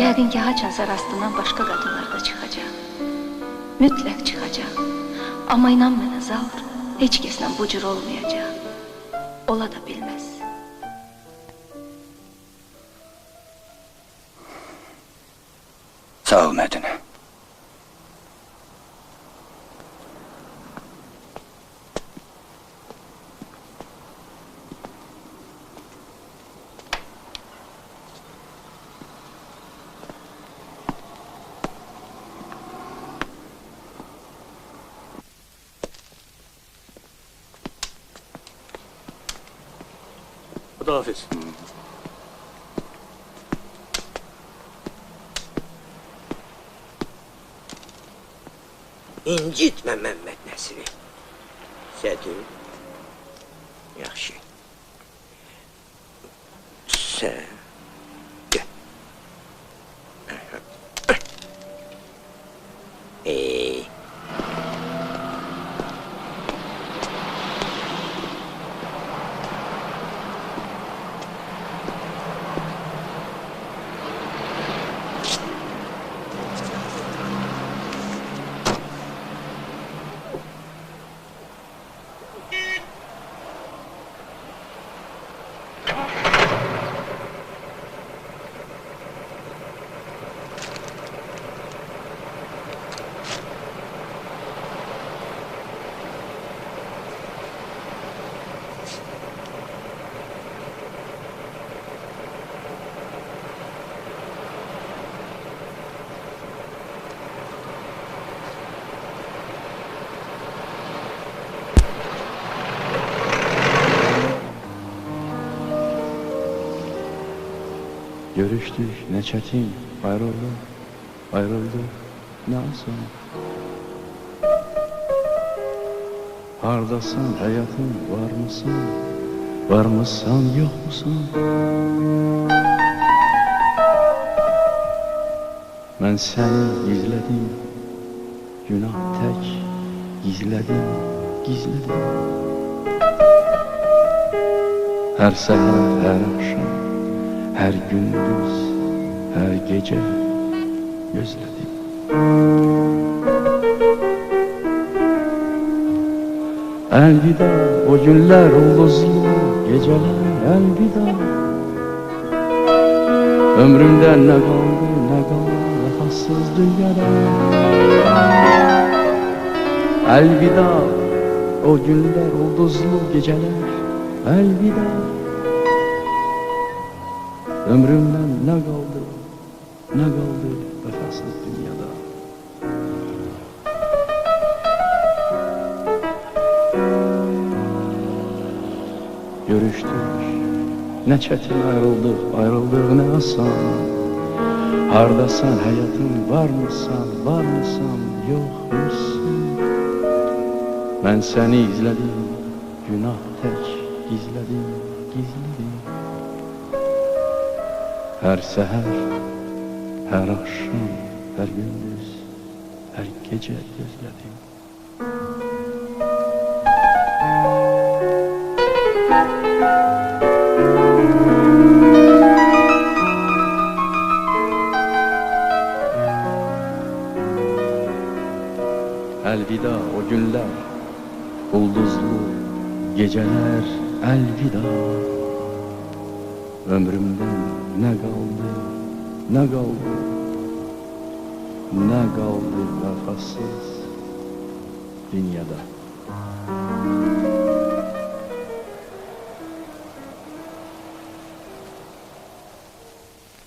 Yəqin ki, haçansa rastından başqa qadınlar da çıxacaq. Mütləq çıxacaq. Amma inan mənə Zaur, heç kəslə bu cür olmayacaq. Ola da bilməz.
Sağ ol Mədinə.
Xudahafiz.
İncitmə Məmməd Nəsiri. Sədir. Yaxşı. Sən.
Görüştük ne çetin, ayrıldık ne asın. Hardasın hayatım, var mısın yok musun? Ben seni gizledim, günah tek gizledim. Her seher, her akşam, her gündüz, her gece gözledim. Elvida o günler, ulduzlu geceler, elvida. Ömrümden ne kaldı vefasız dünyada. Elvida o günler, ulduzlu geceler, elvida. Ömrümden ne kaldı vefasız dünyada. Görüştük, ne çetin ayrıldık ne asan. Hardasan hayatım, var mısın yok musun? Ben seni izledim, günah tek gizledim. Her seher, her akşam, her gündüz, her gece gözledim. Elvida o günler, ulduzlu geceler, elvida. Ömrümden ne kaldı vefasız dünyada.